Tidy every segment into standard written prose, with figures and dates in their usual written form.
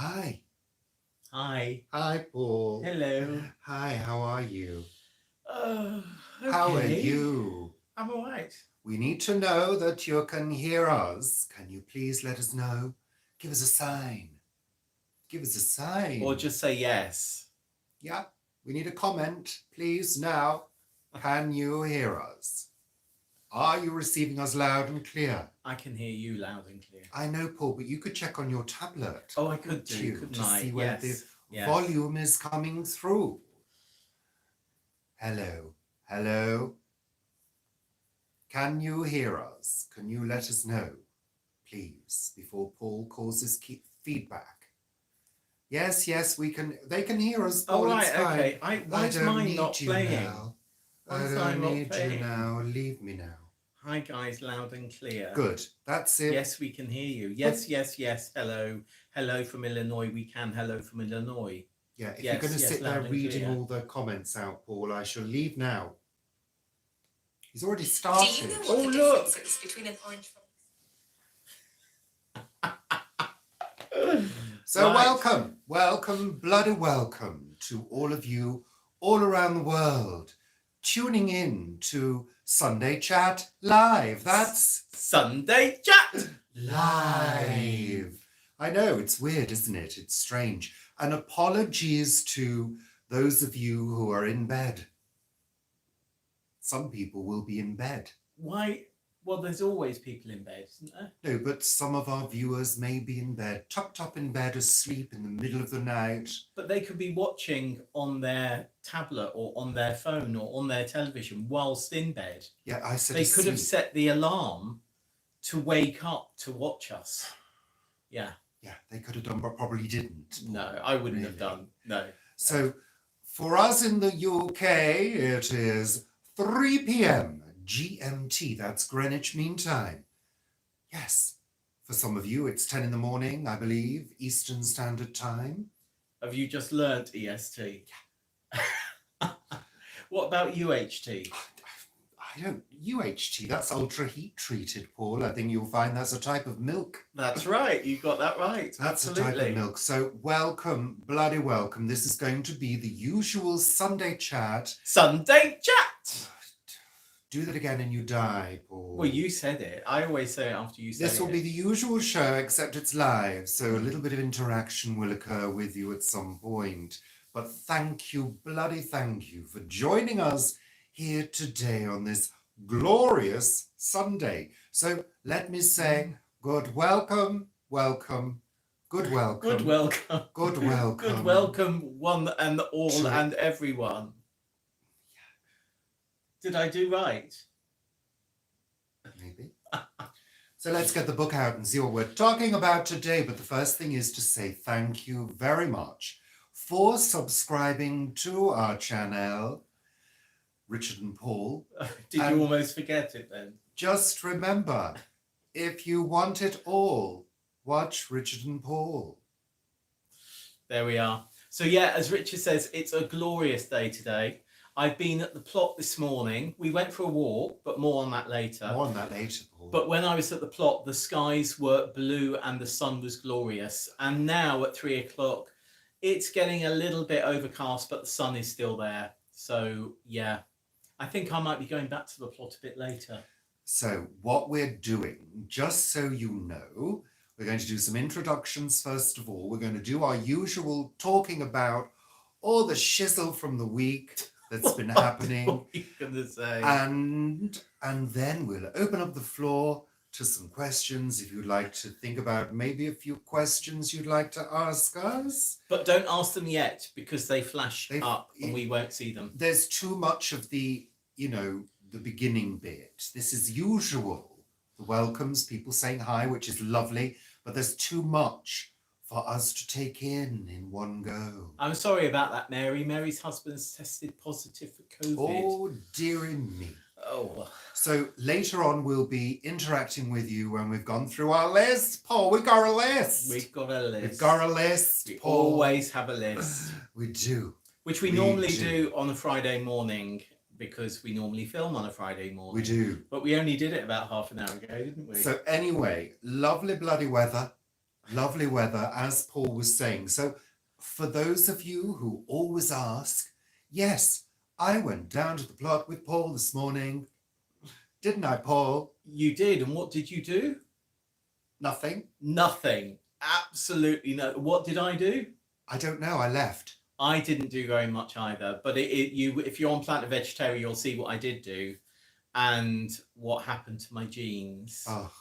Hi. Hi. Hi, Paul. Hello. Hi, how are you? Okay. How are you? I'm all right. We need to know that you can hear us. Can you please let us know? Give us a sign. Give us a sign. Or just say yes. Yeah, we need a comment, please, now. Can you hear us? Are you receiving us loud and clear? I can hear you loud and clear. I know, Paul, but you could check on your tablet. Oh, I could do, to couldn't I? see where the volume is coming through. Hello. Hello. Can you hear us? Can you let us know, please, before Paul causes feedback? Yes, we can. They can hear us, Paul. Oh, right, it's fine. okay. Why is mine not playing? Now. I don't need you now. Leave me now. Hi, guys, loud and clear. Good. That's it. Yes, we can hear you. Yes. Hello. Hello from Illinois. We can. Hello from Illinois. Yeah, if you're going to sit there reading all the comments out, Paul, I shall leave now. He's already started. Do you know what the difference is between an orange So right. welcome, bloody welcome to all of you all around the world tuning in to Sunday Chat Live. That's Sunday Chat Live. I know, it's weird, isn't it? It's strange. And apologies to those of you who are in bed. Some people will be in bed. Why? Well, there's always people in bed, isn't there? No, but some of our viewers may be in bed, tucked up in bed, asleep in the middle of the night. But they could be watching on their tablet or on their phone or on their television whilst in bed. Yeah, I said they could have set the alarm to wake up to watch us. Yeah. Yeah, they could have done, but probably didn't. No, I wouldn't have done. No. So for us in the UK, it is 3 p.m. GMT. That's Greenwich Mean Time. Yes. For some of you, it's 10 in the morning, I believe, Eastern Standard Time. Have you just learnt EST? Yeah. What about UHT? I don't. UHT, that's ultra heat treated, Paul. I think you'll find that's a type of milk. That's right. You got that right. That's Absolutely. a type of milk. So welcome, bloody welcome. This is going to be the usual Sunday chat. Sunday chat! Do that again and you die, Paul. Well, you said it. I always say it after you say it. This will be the usual show, except it's live, so a little bit of interaction will occur with you at some point. But thank you, bloody thank you, for joining us here today on this glorious Sunday. So let me say good welcome, good welcome. Good welcome. Good welcome. Good welcome, one and all and everyone. Did I do right? Maybe. So let's get the book out and see what we're talking about today. But the first thing is to say thank you very much for subscribing to our channel, Richard and Paul. Did you almost forget it then? Just remember, if you want it all, watch Richard and Paul. There we are. So yeah, as Richard says, it's a glorious day today. I've been at the plot this morning. We went for a walk, but more on that later. More on that later, Paul. But when I was at the plot, the skies were blue and the sun was glorious. And now at 3 o'clock, it's getting a little bit overcast, but the sun is still there. So yeah, I think I might be going back to the plot a bit later. So what we're doing, just so you know, we're going to do some introductions first of all. We're going to do our usual talking about all the shizzle from the week that's been happening. What are you gonna say? And then we'll open up the floor to some questions if you'd like to think about maybe a few questions you'd like to ask us. But don't ask them yet because they flash up and we won't see them. There's too much of the, the beginning bit. This is usual. The welcomes, people saying hi, which is lovely, but there's too much for us to take in one go. I'm sorry about that, Mary. Mary's husband's tested positive for COVID. Oh, dearie me. Oh. So later on, we'll be interacting with you when we've gone through our list. Paul, we've got a list. We've got a list. We've got a list, We Paul. always have a list. We do. Which we normally do on a Friday morning because we normally film on a Friday morning. We do. But we only did it about half an hour ago, didn't we? So anyway, lovely bloody weather. Lovely weather, as Paul was saying. So, for those of you who always ask, yes, I went down to the plot with Paul this morning. Didn't I, Paul? You did, and what did you do? Nothing. Nothing. Absolutely no. What did I do? I don't know. I left. I didn't do very much either. But if you're on Planet Vegetaria, you'll see what I did do, and what happened to my jeans. Oh,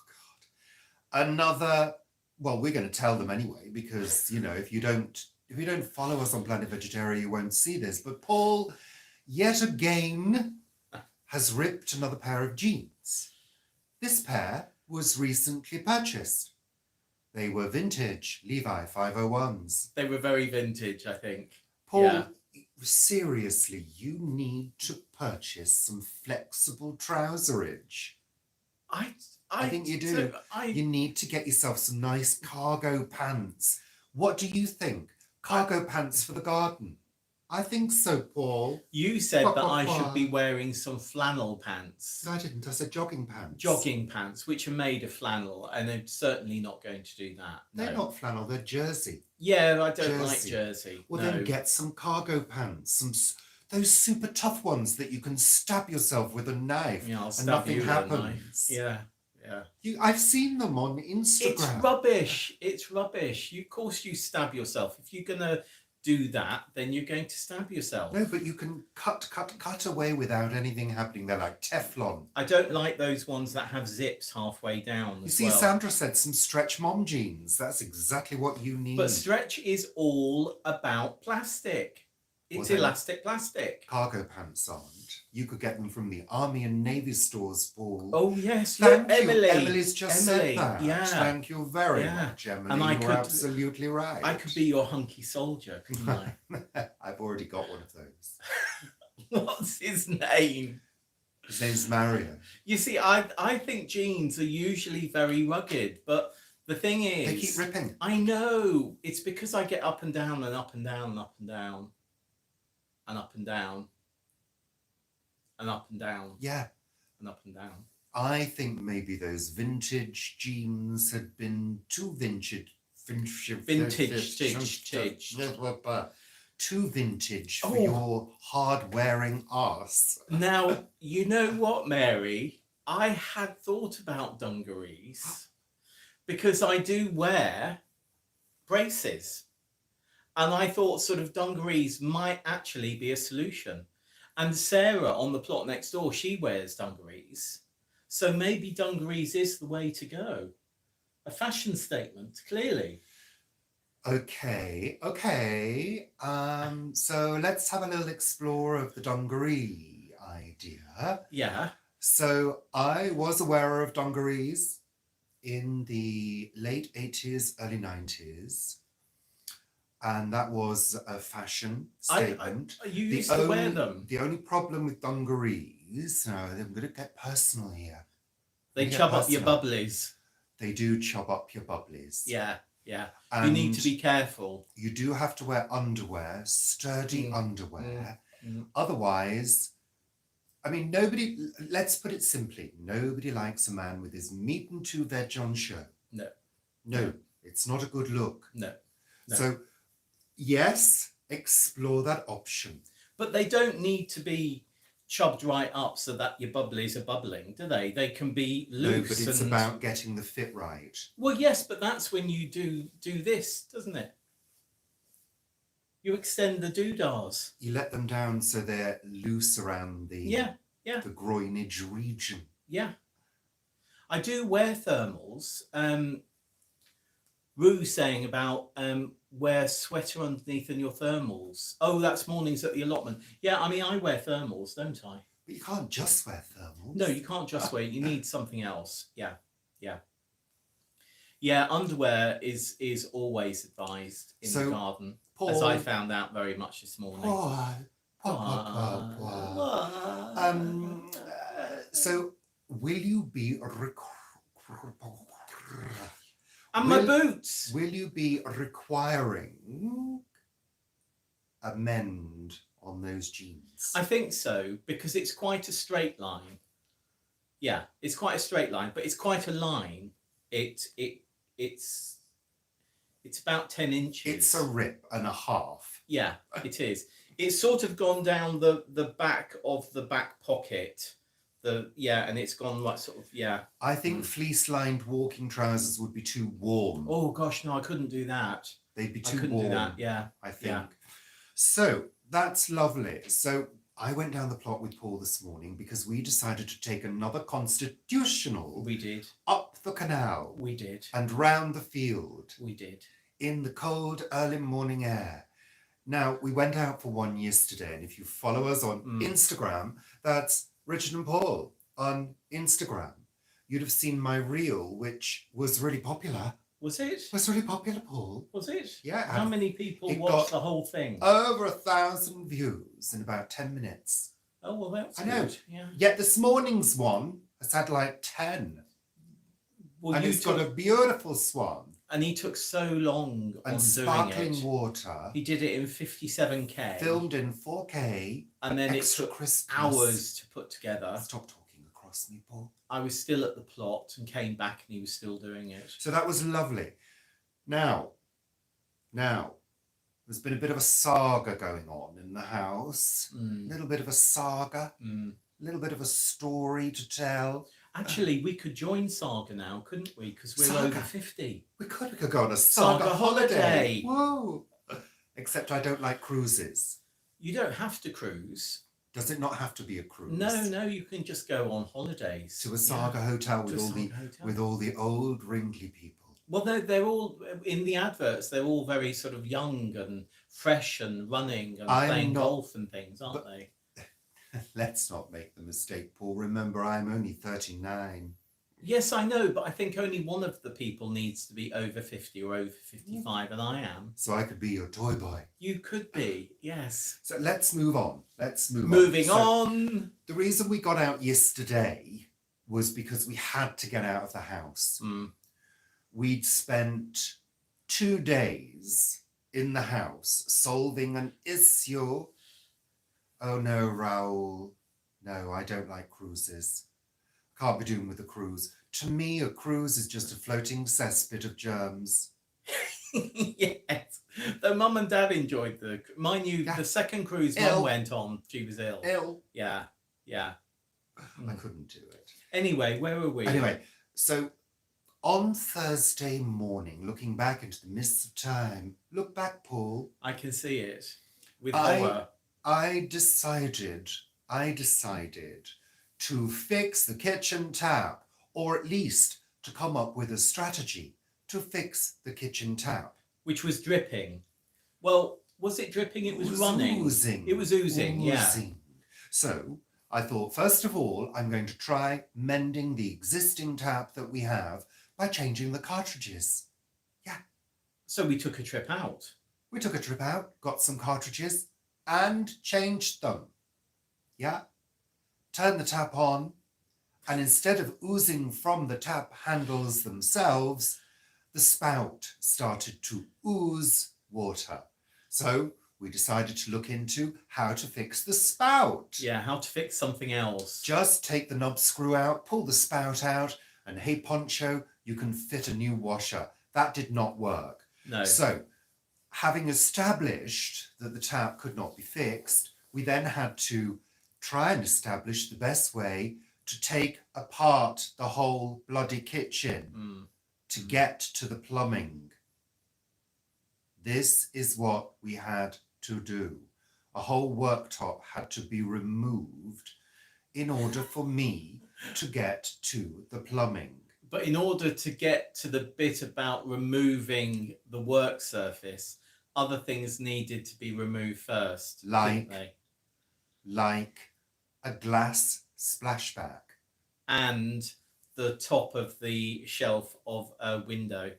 God. Another... Well, we're going to tell them anyway, because, you know, if you don't follow us on Planet Vegetaria, you won't see this. But Paul, yet again, has ripped another pair of jeans. This pair was recently purchased. They were vintage Levi 501s. They were very vintage, I think. Paul, Yeah. seriously, you need to purchase some flexible trouserage. I think you do. You need to get yourself some nice cargo pants. What do you think? Cargo pants for the garden? I think so, Paul. You said that I should be wearing some flannel pants. No, I didn't. I said jogging pants. Jogging pants, which are made of flannel, and I'm certainly not going to do that. They're no. not flannel, they're jersey. Yeah, I don't like jersey. Well, no. then get some cargo pants, those super tough ones that you can stab yourself with a knife I'll and stab nothing you with a happens. knife. Yeah. I've seen them on Instagram. It's rubbish. It's rubbish. Of course you stab yourself. If you're going to do that, then you're going to stab yourself. No, but you can cut away without anything happening. They're like Teflon. I don't like those ones that have zips halfway down. You see, Sandra said some stretch mom jeans. That's exactly what you need. But stretch is all about plastic. It's elastic plastic. Cargo pants aren't. You could get them from the Army and Navy stores, Paul. Oh, yes. Thank you. Emily. Emily's just said that. Yeah. Thank you very much, Emily. And You're absolutely right. I could be your hunky soldier, couldn't I? I've already got one of those. What's his name? His name's Mario. You see, I think jeans are usually very rugged, but the thing is... They keep ripping. I know. It's because I get up and down and up and down and up and down and up and down and up and down. Yeah. And up and down. I think maybe those vintage jeans had been too vintage. Too vintage for your hard-wearing arse. Now, you know what, Mary? I had thought about dungarees because I do wear braces. And I thought sort of dungarees might actually be a solution. And Sarah on the plot next door, she wears dungarees. So maybe dungarees is the way to go. A fashion statement, clearly. Okay. So let's have a little explore of the dungaree idea. Yeah. So I was aware of dungarees in the late 80s, early 90s. And that was a fashion statement. You used to wear them. The only problem with dungarees, now I'm going to get personal here. They chub up your bubblies. They do chop up your bubblies. Yeah. And you need to be careful. You do have to wear underwear, sturdy underwear. Otherwise, I mean, let's put it simply, nobody likes a man with his meat and two veg on show. No, it's not a good look. No. So, yes, explore that option. But they don't need to be chubbed right up so that your bubblies are bubbling, do they? They can be loose. No, but it's about getting the fit right. Well, yes, but that's when you do this, doesn't it? You extend the doodahs. You let them down so they're loose around the the groinage region. Yeah. I do wear thermals. Rue's saying about wear sweater underneath in your thermals. Oh, that's mornings at the allotment. Yeah, I mean, I wear thermals, don't I? But you can't just wear thermals. No, you can't just wear. You need something else. Yeah, underwear is always advised in the garden, Paul, as I found out very much this morning. So, will you be and my boots. Will you be requiring a mend on those jeans? I think so, because it's quite a straight line. Yeah, it's quite a straight line, but it's quite a line. It's It's about 10 inches. It's a rip and a half. Yeah, it is. It's sort of gone down the back of the back pocket. And it's gone like sort of, yeah. I think fleece-lined walking trousers would be too warm. Oh gosh, no, I couldn't do that. They'd be I too couldn't warm. do that, yeah. I think. Yeah. So that's lovely. So I went down the plot with Paul this morning because we decided to take another constitutional We did. up the canal We did. and round the field We did. in the cold early morning air. Now, we went out for one yesterday, and if you follow us on Instagram, that's Richard and Paul on Instagram. You'd have seen my reel, which was really popular. Was it? It was really popular, Paul. Was it? Yeah. How many people it watched got the whole thing? Over 1,000 views in about 10 minutes. Oh, well, that's I know. good. Yeah. Yet this morning's one has had like 10. Well, and it's got a beautiful swan. And he took so long and on sparkling doing it. water. He did it in 57K. Filmed in 4K. And then it took hours to put together. Stop talking across me, Paul. I was still at the plot and came back and he was still doing it. So that was lovely. Now, there's been a bit of a saga going on in the house. A little bit of a saga. A little bit of a story to tell. Actually, we could join Saga now, couldn't we? Because we're over 50. We could go on a Saga holiday. Whoa! Except I don't like cruises. You don't have to cruise. Does it not have to be a cruise? No, you can just go on holidays. To a Saga hotel with all the old wrinkly people. Well, they're all, in the adverts, they're all very sort of young and fresh and running and playing golf and things, aren't they? Let's not make the mistake, Paul. Remember, I'm only 39. Yes, I know, but I think only one of the people needs to be over 50 or over 55, and I am. So I could be your toy boy. You could be, yes. So let's move on. Moving on. The reason we got out yesterday was because we had to get out of the house. We'd spent 2 days in the house solving an issue. Oh no, Raoul. No, I don't like cruises. Can't be doing with a cruise. To me, a cruise is just a floating cesspit of germs. Yes. Though Mum and Dad enjoyed mind you, the second cruise Mum went on, she was ill. Yeah. I couldn't do it. Anyway, where were we? Anyway, so on Thursday morning, looking back into the mists of time, look back, Paul. I can see it. With horror. I decided to fix the kitchen tap, or at least to come up with a strategy to fix the kitchen tap. Which was dripping. Well, was it dripping? It was running. Oozing. It was oozing, yeah. So I thought, first of all, I'm going to try mending the existing tap that we have by changing the cartridges. Yeah. So we took a trip out. We took a trip out, got some cartridges, and changed them. Yeah. Turned the tap on, and instead of oozing from the tap handles themselves, the spout started to ooze water. So we decided to look into how to fix the spout. Yeah, how to fix something else. Just take the knob screw out, pull the spout out, and hey, Poncho, you can fit a new washer. That did not work. No. So, having established that the tap could not be fixed, we then had to try and establish the best way to take apart the whole bloody kitchen to get to the plumbing. This is what we had to do. A whole worktop had to be removed in order for me to get to the plumbing. But in order to get to the bit about removing the work surface, other things needed to be removed first. Like a glass splashback. And the top of the shelf of a window.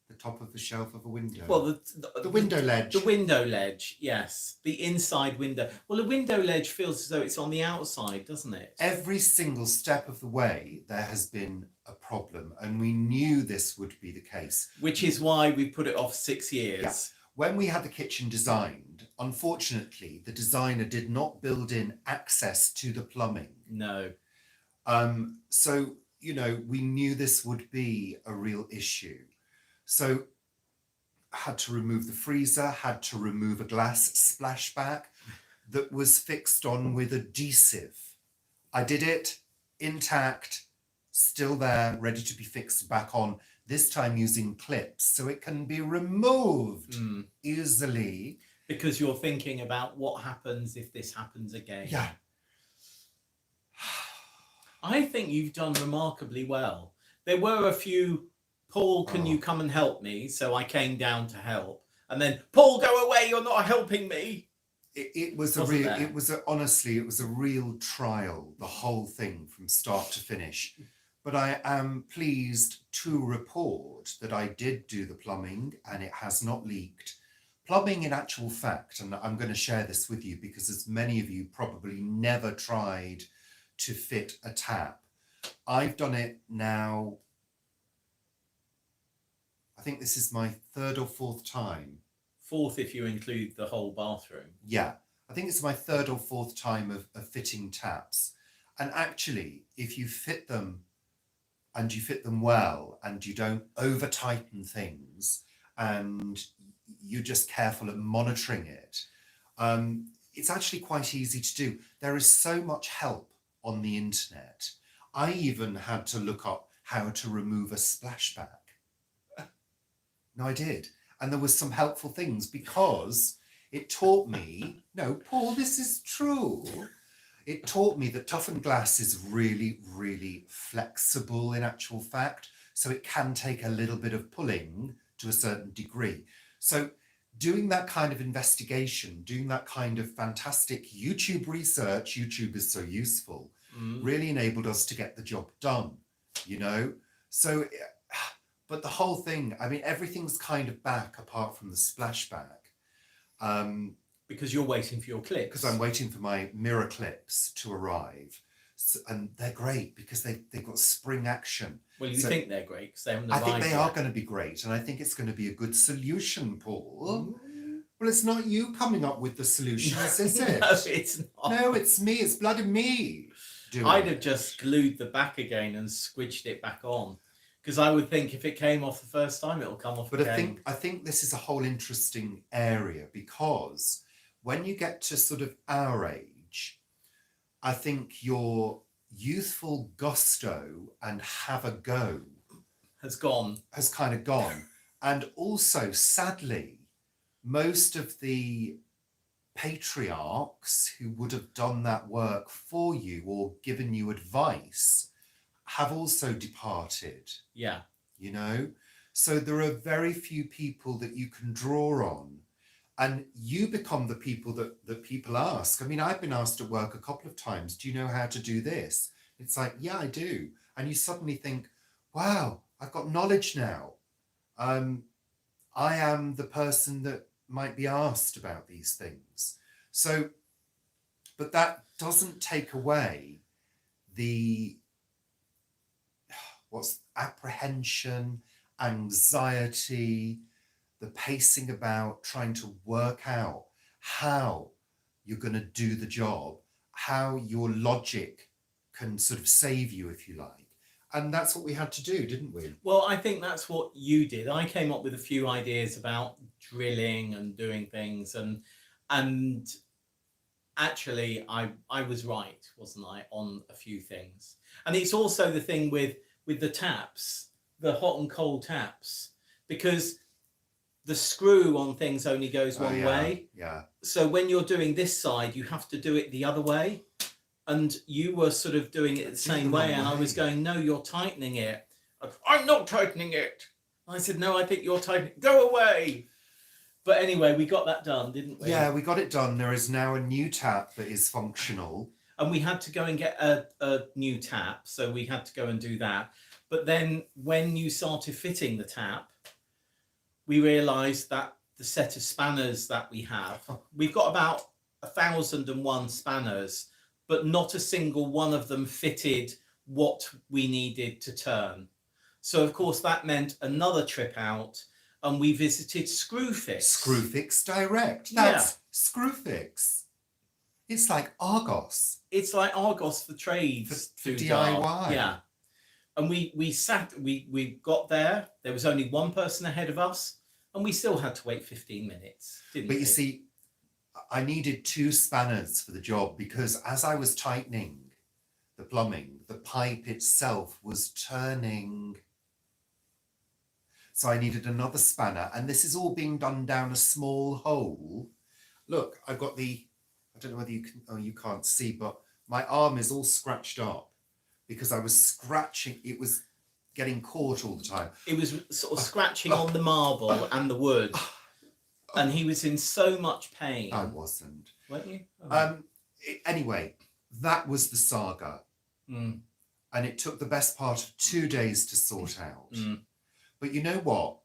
The top of the shelf of a window. Well, the window ledge. The window ledge, yes. The inside window. Well, a window ledge feels as though it's on the outside, doesn't it? Every single step of the way, there has been a problem, and we knew this would be the case. Which is why we put it off 6 years. Yeah. When we had the kitchen designed, unfortunately, the designer did not build in access to the plumbing. No. So, we knew this would be a real issue. So had to remove the freezer, had to remove a glass splashback that was fixed on with adhesive. I did it intact, still there, ready to be fixed back on, this time using clips so it can be removed easily. Because you're thinking about what happens if this happens again. Yeah. I think you've done remarkably well. There were a few, Paul, can you come and help me? So I came down to help. And then, Paul, go away, you're not helping me. It was honestly, it was a real trial, the whole thing from start to finish. But I am pleased to report that I did do the plumbing and it has not leaked. Plumbing in actual fact, and I'm going to share this with you because as many of you probably never tried to fit a tap. I've done it now, I think this is my third or fourth time. Fourth if you include the whole bathroom. Yeah, I think it's my third or fourth time of fitting taps. And actually, if you fit them and you fit them well and you don't over tighten things and you're just careful at monitoring it, it's actually quite easy to do. There is so much help on the internet. I even had to look up how to remove a splashback. No, I did. And there was some helpful things because it taught me, no, Paul, this is true. It taught me that toughened glass is really, really flexible in actual fact. So it can take a little bit of pulling to a certain degree. So doing that kind of investigation, doing that kind of fantastic YouTube research, YouTube is so useful, really enabled us to get the job done, you know? So, but the whole thing, I mean, everything's kind of back apart from the splashback. Because you're waiting for your clips. Because I'm waiting for my mirror clips to arrive. So, and they're great because they've got spring action. Well, you think they're great because they haven't I arrived think they yet. are going to be great. And I think it's going to be a good solution, Paul. Well, it's not you coming up with the solutions, is it? No, it's not. No, it's me. It's bloody me. I'd have just glued the back again and squidged it back on. Because I would think if it came off the first time, it'll come off again. I think this is a whole interesting area because when you get to sort of our age, I think your youthful gusto and have a go has kind of gone. And also, sadly, most of the patriarchs who would have done that work for you or given you advice have also departed. Yeah. You know? So there are very few people that you can draw on. And you become the people that people ask. I mean, I've been asked at work a couple of times, do you know how to do this? It's like, yeah, I do. And you suddenly think, wow, I've got knowledge now. I am the person that might be asked about these things. So, but that doesn't take away the apprehension, anxiety, the pacing about trying to work out how you're going to do the job, how your logic can sort of save you, if you like. And that's what we had to do, didn't we? Well, I think that's what you did. I came up with a few ideas about drilling and doing things, and actually I was right, wasn't I, on a few things. And it's also the thing with the taps, the hot and cold taps, because the screw on things only goes one way. Yeah. So when you're doing this side, you have to do it the other way. And you were sort of doing it the same way. And I was going, no, you're tightening it. I'm not tightening it. I said, no, I think you're tightening. Go away. But anyway, we got that done, didn't we? Yeah, we got it done. There is now a new tap that is functional. And we had to go and get a new tap. So we had to go and do that. But then when you started fitting the tap, we realised that the set of spanners that we have, we've got about 1,001 spanners, but not a single one of them fitted what we needed to turn. So, of course, that meant another trip out, and we visited Screwfix. Screwfix Direct. That's Screwfix. It's like Argos. It's like Argos for trades. For DIY. Yeah. And we got there. There was only one person ahead of us, And we still had to wait 15 minutes, didn't we? But you see, I needed 2 spanners for the job because as I was tightening the plumbing, the pipe itself was turning. So I needed another spanner, and this is all being done down a small hole. Look, I've got I don't know whether you can, you can't see, but my arm is all scratched up because I was scratching, it was getting caught all the time. It was sort of scratching on the marble and the wood, and he was in so much pain. I wasn't. Weren't you? Anyway, that was the saga. Mm. And it took the best part of 2 days to sort out. Mm. But you know what?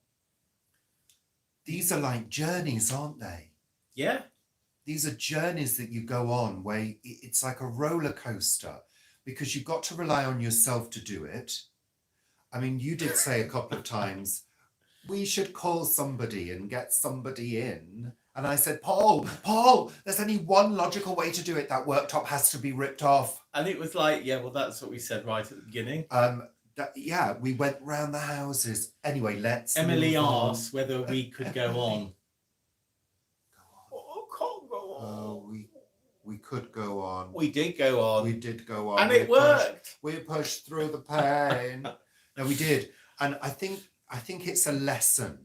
These are like journeys, aren't they? Yeah. These are journeys that you go on where it's like a roller coaster because you've got to rely on yourself to do it. I mean, you did say a couple of times, we should call somebody and get somebody in. And I said, Paul, there's only one logical way to do it. That worktop has to be ripped off. And it was like, yeah, well, that's what we said right at the beginning. Yeah, we went round the houses. Anyway, let's Emily move on. asked whether we could go on. Oh, can't go on. Oh, we could go on. We did go on. We did go on. And it worked. We pushed through the pain. No, we did. And I think it's a lesson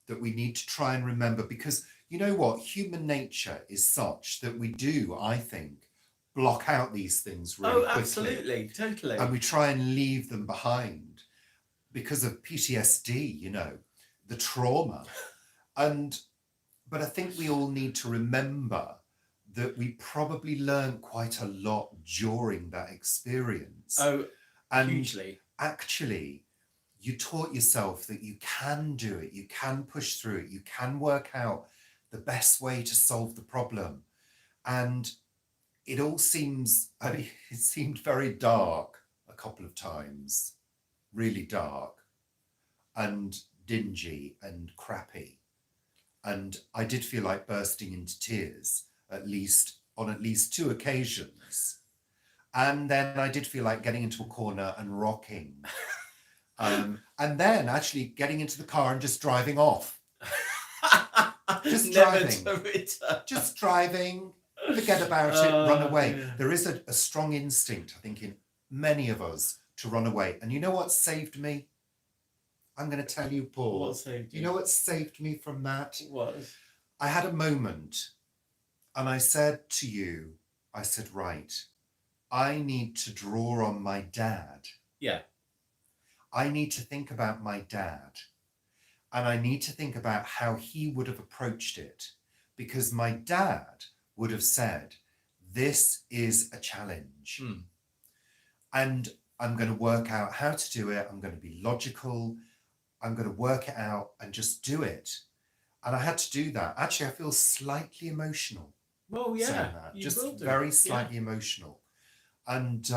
that we need to try and remember because you know what? Human nature is such that we do, I think, block out these things really quickly. Absolutely, totally. And we try and leave them behind because of PTSD, you know, the trauma. But I think we all need to remember that we probably learned quite a lot during that experience. Oh, and hugely. Actually, you taught yourself that you can do it, you can push through it, you can work out the best way to solve the problem. And it all seems, I mean, it seemed very dark a couple of times, really dark and dingy and crappy. And I did feel like bursting into tears, on at least 2 occasions. And then I did feel like getting into a corner and rocking. And then actually getting into the car and just driving off. Just Never driving. to return. Just driving. Forget about it, run away. Yeah. There is a strong instinct, I think, in many of us to run away. And you know what saved me? I'm going to tell you, Paul. What saved you? You know what saved me from that? What? I had a moment and I said to you, I said, right, I need to draw on my dad. Yeah. I need to think about my dad. And I need to think about how he would have approached it. Because my dad would have said, this is a challenge. Mm. And I'm going to work out how to do it. I'm going to be logical. I'm going to work it out and just do it. And I had to do that. Actually, I feel slightly emotional. Well, yeah. Saying that. You Just will do. very slightly emotional. And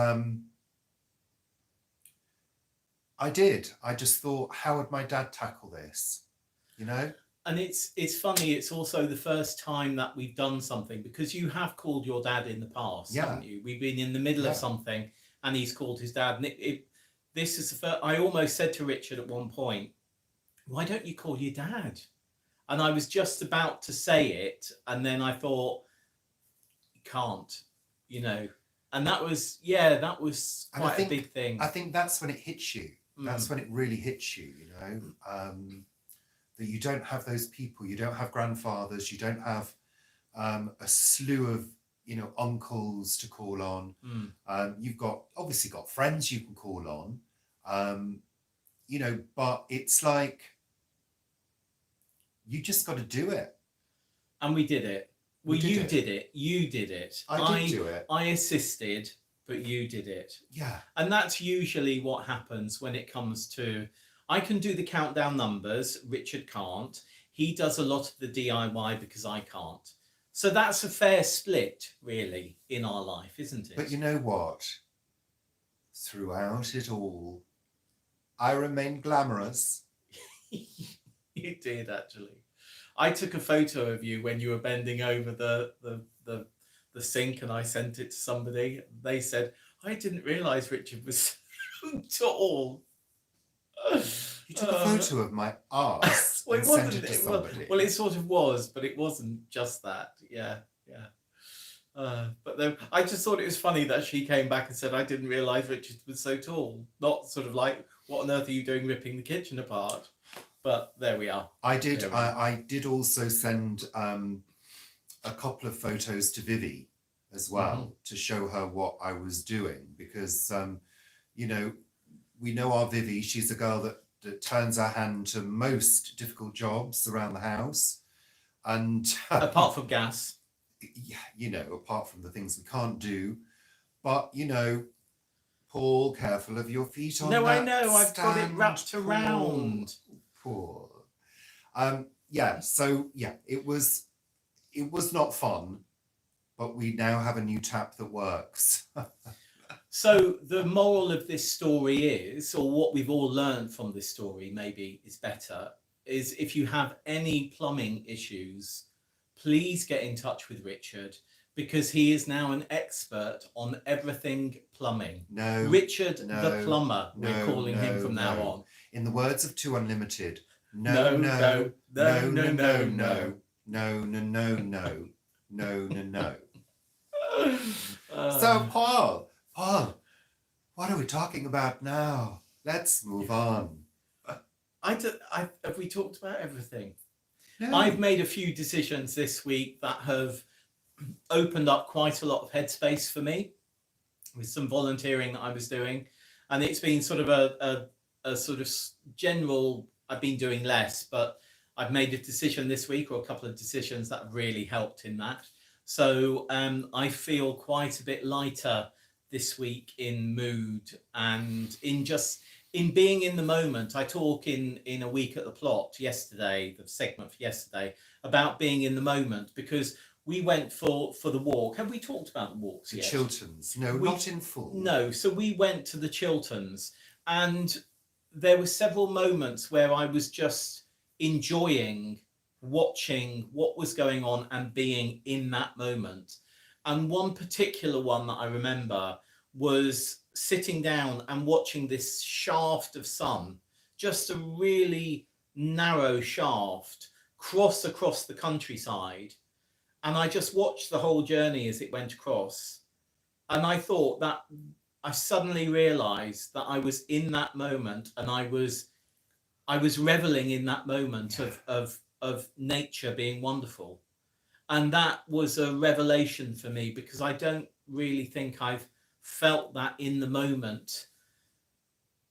I did. I just thought, how would my dad tackle this? You know? And it's funny, it's also the first time that we've done something because you have called your dad in the past, haven't you? We've been in the middle of something and he's called his dad. And this is the first, I almost said to Richard at one point, why don't you call your dad? And I was just about to say it. And then I thought, you can't, you know. And that was quite a big thing. I think that's when it hits you. That's when it really hits you, you know. That you don't have those people, you don't have grandfathers, you don't have a slew of, you know, uncles to call on. You've obviously got friends you can call on, you know, but it's like, you just got to do it. And we did it. Well, you did it. You did it. I did do it. I assisted, but you did it. Yeah. And that's usually what happens when it comes to, I can do the countdown numbers, Richard can't. He does a lot of the DIY because I can't. So that's a fair split, really, in our life, isn't it? But you know what? Throughout it all, I remained glamorous. You did, actually. I took a photo of you when you were bending over the sink and I sent it to somebody. They said, I didn't realise Richard was so tall. You took a photo of my arse Well, and it sent wasn't. it to It, somebody. well, it sort of was, but it wasn't just that. Yeah, yeah. But then I just thought it was funny that she came back and said, "I didn't realise Richard was so tall." Not sort of like, "What on earth are you doing ripping the kitchen apart?" But there we are. I did. There we are. I did also send a couple of photos to Vivi as well to show her what I was doing because you know, we know our Vivi. She's a girl that turns her hand to most difficult jobs around the house, and Apart from gas. yeah, you know, apart from the things we can't do, but you know, Paul, careful of your feet on No, that I know. I've got it stand, wrapped Paul. around. Paul. Yeah. So yeah, it was not fun, but we now have a new tap that works. So the moral of this story is, or what we've all learned from this story, maybe is better, is if you have any plumbing issues, please get in touch with Richard because he is now an expert on everything plumbing. No, Richard no, the plumber, we're no, calling him no, from now no. on. In the words of Two Unlimited, No, no, no, no, no, no, no, no, no, no, no, no, no, no, no, no. no. So Paul, what are we talking about now? Let's move on. Have we talked about everything? No. I've made a few decisions this week that have opened up quite a lot of headspace for me with some volunteering that I was doing. And it's been sort of a sort of general, I've been doing less, but I've made a decision this week, or a couple of decisions that have really helped in that. So I feel quite a bit lighter this week in mood and in being in the moment. I talk in a week at the plot yesterday, the segment for yesterday, about being in the moment because we went for the walk. Have we talked about the walks yet? The Chilterns. No, not in full. No, so we went to the Chilterns and there were several moments where I was just enjoying watching what was going on and being in that moment. And one particular one that I remember was sitting down and watching this shaft of sun, just a really narrow shaft, cross across the countryside. And I just watched the whole journey as it went across. And I thought that I suddenly realized that I was in that moment and I was reveling in that moment of nature being wonderful. And that was a revelation for me because I don't really think I've felt that in the moment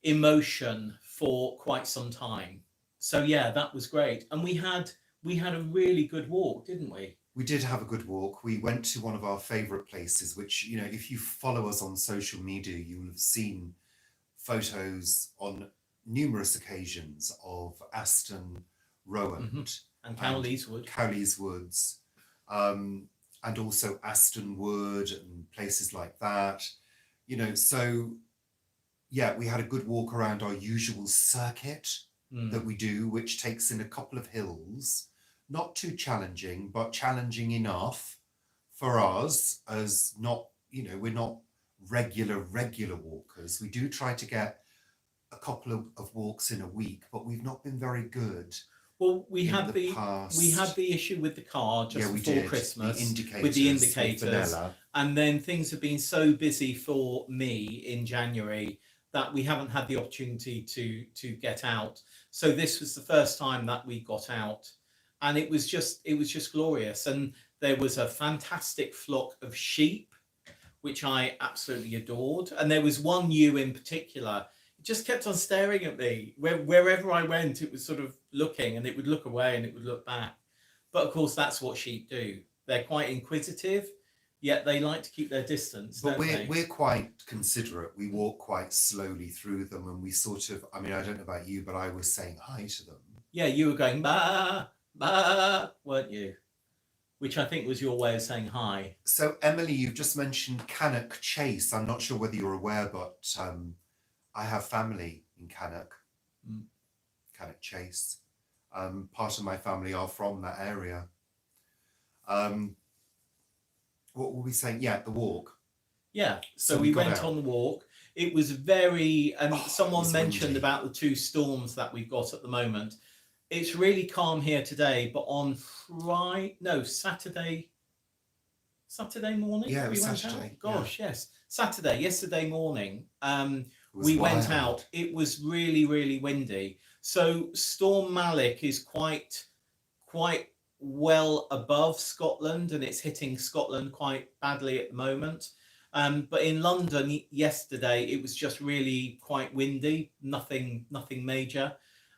emotion for quite some time. So yeah, that was great. And we had a really good walk, didn't we? We did have a good walk. We went to one of our favourite places, which, you know, if you follow us on social media, you will have seen photos on numerous occasions of Aston, Rowand, and Cowley's Wood. Cowley's Woods, and also Aston Wood and places like that. You know, so yeah, we had a good walk around our usual circuit that we do, which takes in a couple of hills. Not too challenging, but challenging enough for us as not, you know, we're not regular walkers. We do try to get a couple of walks in a week, but we've not been very good. Well, we had the issue with the car just before Christmas with the indicators, and then things have been so busy for me in January that we haven't had the opportunity to get out. So this was the first time that we got out. And it was just glorious. And there was a fantastic flock of sheep, which I absolutely adored. And there was one ewe in particular. It just kept on staring at me. Wherever I went, it was sort of looking, and it would look away and it would look back. But of course, that's what sheep do. They're quite inquisitive, yet they like to keep their distance. But we're quite considerate. We walk quite slowly through them, and we sort of, I mean, I don't know about you, but I was saying hi to them. Yeah, you were going, bah, bah, weren't you? Which I think was your way of saying hi. So, Emily, you've just mentioned Cannock Chase. I'm not sure whether you're aware, but I have family in Cannock, Cannock Chase. Part of my family are from that area. What were we saying? Yeah, the walk. Yeah, so we went on the walk. It was very, and Oh, it someone was mentioned windy. about the 2 storms that we've got at the moment. It's really calm here today, but on Saturday morning Yeah, it we was went Saturday. out. Gosh, yes, yesterday morning. It was We went wild. out. It was really, really windy. So Storm Malik is quite well above Scotland, and it's hitting Scotland quite badly at the moment. But in London yesterday, it was just really quite windy, nothing major.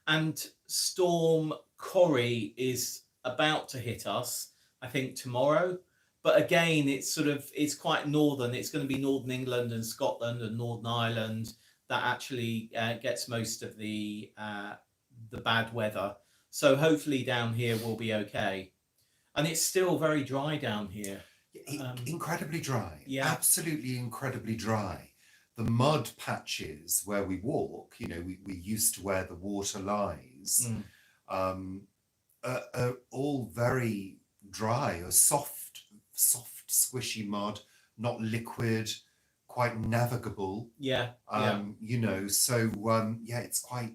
And Storm Corrie is about to hit us, I think, tomorrow. But again, it's quite northern. It's going to be Northern England and Scotland and Northern Ireland that actually gets most of the bad weather. So hopefully down here we'll be okay. And it's still very dry down here. Incredibly dry. Yeah. Absolutely incredibly dry. The mud patches where we walk, you know, we used to where the water lies, are all very dry, or soft, squishy mud, not liquid, quite navigable. Yeah. You know, so yeah, it's quite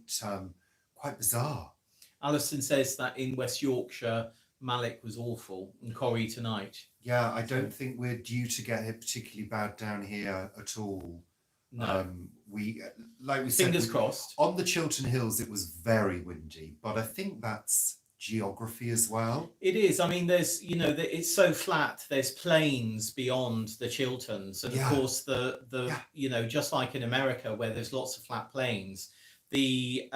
bizarre. Alison says that in West Yorkshire, Malik was awful, and Corrie tonight. Yeah, I don't think we're due to get it particularly bad down here at all. No. We, like we said, Fingers crossed. on the Chiltern Hills, it was very windy, but I think that's geography as well. It is. I mean, there's, you know, it's so flat. There's plains beyond the Chilterns, and Yeah. of course the you know, just like in America where there's lots of flat plains, the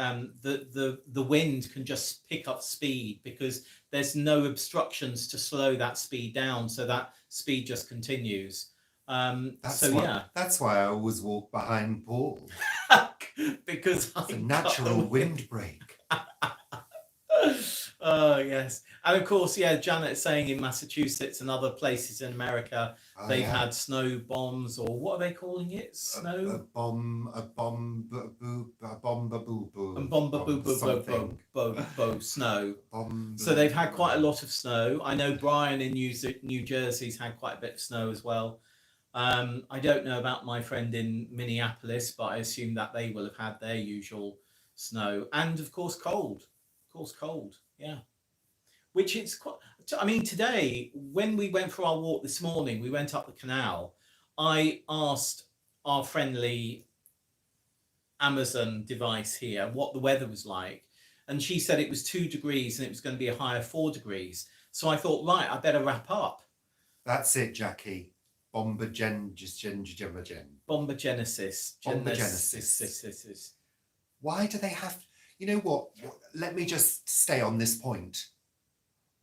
wind can just pick up speed because there's no obstructions to slow that speed down, so that speed just continues. That's why I always walk behind Paul. Because It's a natural windbreak. Oh yes, and of course, yeah. Janet's saying in Massachusetts and other places in America, they've had snow bombs, or what are they calling it? Snow. A bomb, Snow. Bomb. So they've had quite a lot of snow. I know Brian in New Jersey's had quite a bit of snow as well. I don't know about my friend in Minneapolis, but I assume that they will have had their usual snow, and of course cold. Yeah. Which it's quite. I mean, today when we went for our walk this morning, we went up the canal. I asked our friendly Amazon device here what the weather was like, and she said it was 2 degrees and it was going to be a high of 4 degrees. So I thought, right, I better wrap up. That's it, Jackie. Bombogenesis. Why do they have? You know what? Let me just stay on this point.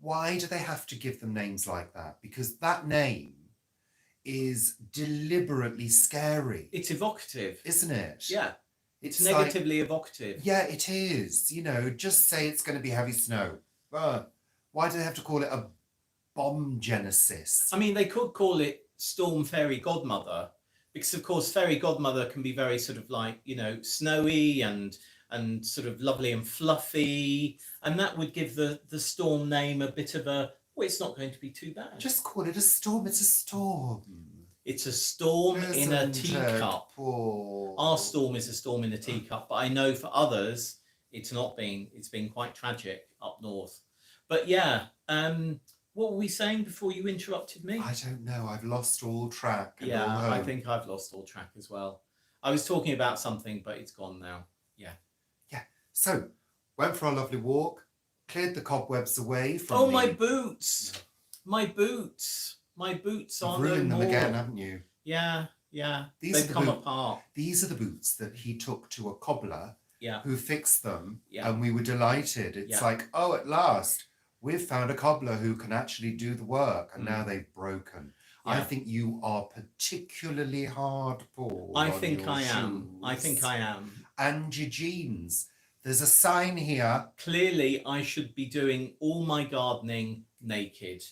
Why do they have to give them names like that? Because that name is deliberately scary. It's evocative, isn't it? Yeah. It's negatively evocative. Yeah, it is. You know, just say it's going to be heavy snow. Why do they have to call it a bomb genesis? I mean, they could call it Storm Fairy Godmother, because of course Fairy Godmother can be very sort of like, you know, snowy and sort of lovely and fluffy, and that would give the storm name a bit of a, well, it's not going to be too bad. Just call it a storm. It's a storm. It's a storm in a teacup. Our storm is a storm in a teacup, but I know for others it's not been. It's been quite tragic up north. But yeah, what were we saying before you interrupted me? I don't know. I've lost all track. Yeah, I think I've lost all track as well. I was talking about something, but it's gone now. Yeah. Yeah. So, went for a lovely walk, cleared the cobwebs away from. Oh, my boots! My boots! My boots are ruined no them more. again, haven't you? Yeah. They've come apart. These are the boots that he took to a cobbler. Yeah. Who fixed them. Yeah. And we were delighted. It's like, oh, at last, we've found a cobbler who can actually do the work, and now they've broken. Yeah. I think you are particularly hard, Paul. I think I am. And your jeans. There's a sign here. Clearly, I should be doing all my gardening naked,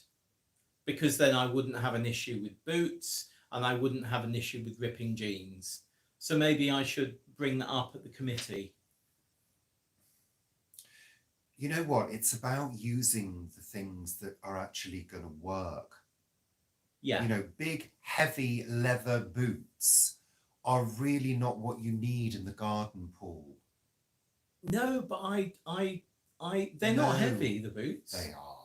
because then I wouldn't have an issue with boots and I wouldn't have an issue with ripping jeans. So maybe I should bring that up at the committee. You know what? It's about using the things that are actually going to work. Yeah. You know, big, heavy leather boots are really not what you need in the garden, Paul. No, but they're not No, heavy, the boots. They are.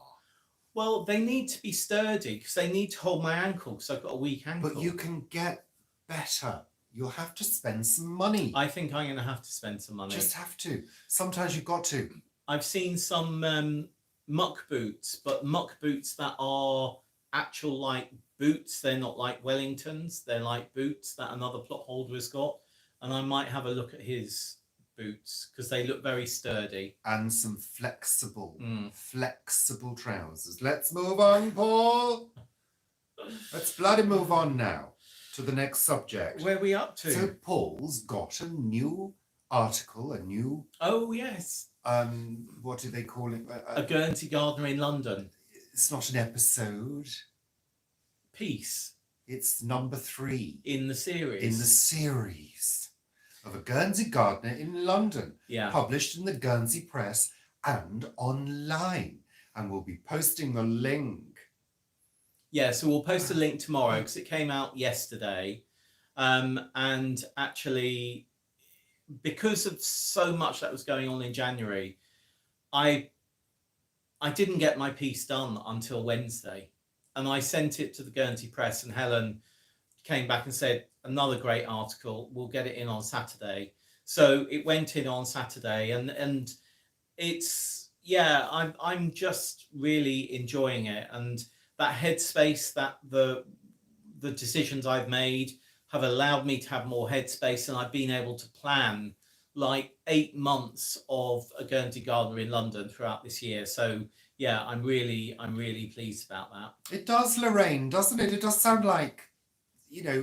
Well, they need to be sturdy because they need to hold my ankle because I've got a weak ankle. But you can get better. You'll have to spend some money. I think I'm going to have to spend some money. Just have to. Sometimes you've got to. I've seen some muck boots, but muck boots that are actual like boots. They're not like Wellingtons. They're like boots that another plot holder has got. And I might have a look at his boots because they look very sturdy. And some flexible trousers. Let's move on, Paul. Let's bloody move on now to the next subject. Where are we up to? So Paul's got a new article, Oh, yes. what do they call it? A Guernsey gardener in London. It's not an episode. Piece. It's number 3. In the series. In the series of A Guernsey Gardener in London. Yeah. Published in the Guernsey Press and online. And we'll be posting the link. Yeah, so we'll post a link tomorrow because it came out yesterday. And actually, because of so much that was going on in January, I didn't get my piece done until Wednesday. And I sent it to the Guernsey Press, and Helen came back and said, another great article, we'll get it in on Saturday. So it went in on Saturday, and it's, yeah, I'm just really enjoying it. And that headspace, that the decisions I've made have allowed me to have more headspace, and I've been able to plan like 8 months of A Guernsey Gardener in London throughout this year. So yeah, I'm really pleased about that. It does, Lorraine, doesn't it? It does sound like,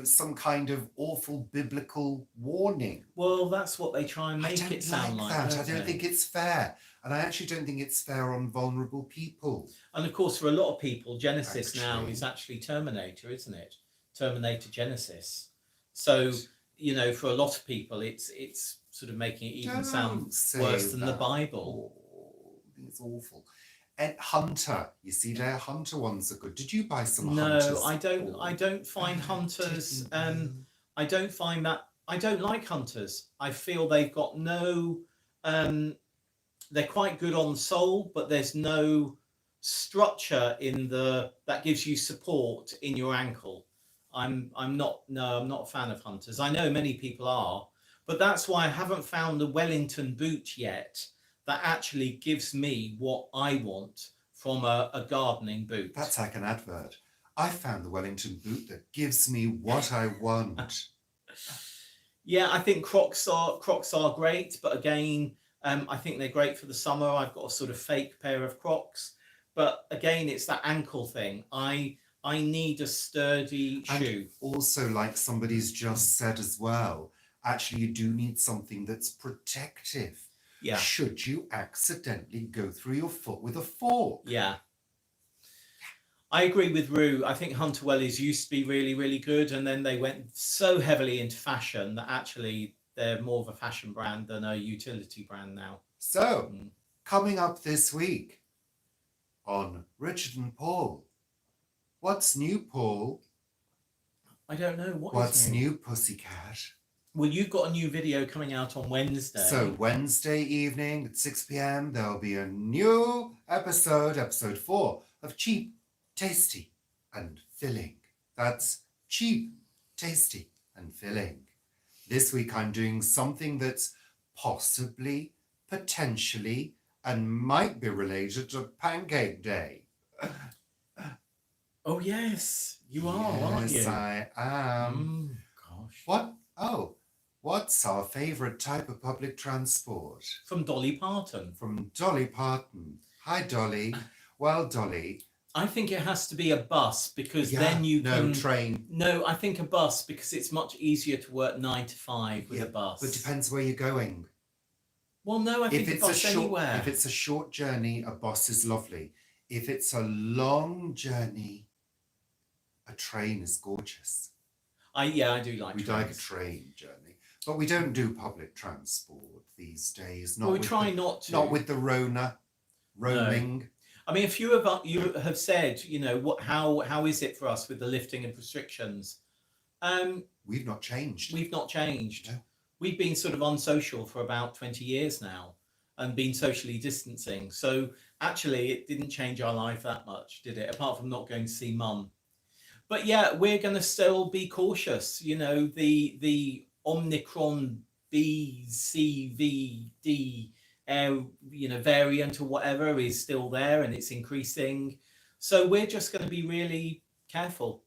some kind of awful biblical warning. Well, that's what they try and make it sound like. I don't think it's fair. And I actually don't think it's fair on vulnerable people. And of course, for a lot of people, Genesis now is actually Terminator, isn't it? Terminator Genesis. So, for a lot of people, it's sort of making it even sound worse than the Bible. Oh, it's awful. And Hunter, you see there, Hunter ones are good. Did you buy some No, Hunters? I don't find Hunters. I don't find that. I don't like Hunters. I feel they've got no. They're quite good on the sole, but there's no structure that gives you support in your ankle. I'm not a fan of Hunters. I know many people are, but that's why I haven't found the Wellington boot yet that actually gives me what I want from a gardening boot. That's like an advert. I found the Wellington boot that gives me what I want. Yeah, I think Crocs are great, but again, I think they're great for the summer. I've got a sort of fake pair of Crocs, but again, it's that ankle thing. I need a sturdy shoe. Also, like somebody's just said as well, actually you do need something that's protective. Yeah. Should you accidentally go through your foot with a fork? Yeah. I agree with Rue. I think Hunter Wellies used to be really, really good, and then they went so heavily into fashion that actually they're more of a fashion brand than a utility brand now. So, coming up this week on Richard and Paul. What's new, Paul? I don't know. What's new, Pussycat? Well, you've got a new video coming out on Wednesday. So Wednesday evening at 6 p.m, there'll be a new episode 4 of Cheap, Tasty and Filling. That's Cheap, Tasty and Filling. This week I'm doing something that's possibly, potentially, and might be related to Pancake Day. Oh, yes, you are, aren't you? Yes, I am. Gosh. What? Oh, what's our favourite type of public transport? From Dolly Parton. From Dolly Parton. Hi, Dolly. Well, Dolly. I think it has to be a bus because then you can... No, train. No, I think a bus because it's much easier to work 9 to 5 with a bus. But it depends where you're going. Well, no, I think a bus anywhere. If it's a short journey, a bus is lovely. If it's a long journey, a train is gorgeous. I do like We like a train journey. But we don't do public transport these days. We try not to. Not with the roaming. No. I mean, a few of you have said, how is it for us with the lifting of restrictions? We've not changed. We've not changed. No. We've been sort of unsocial for about 20 years now and been socially distancing. So actually, it didn't change our life that much, did it? Apart from not going to see mum. But yeah, we're going to still be cautious. You know, the Omicron BCVD variant or whatever is still there and it's increasing. So we're just going to be really careful.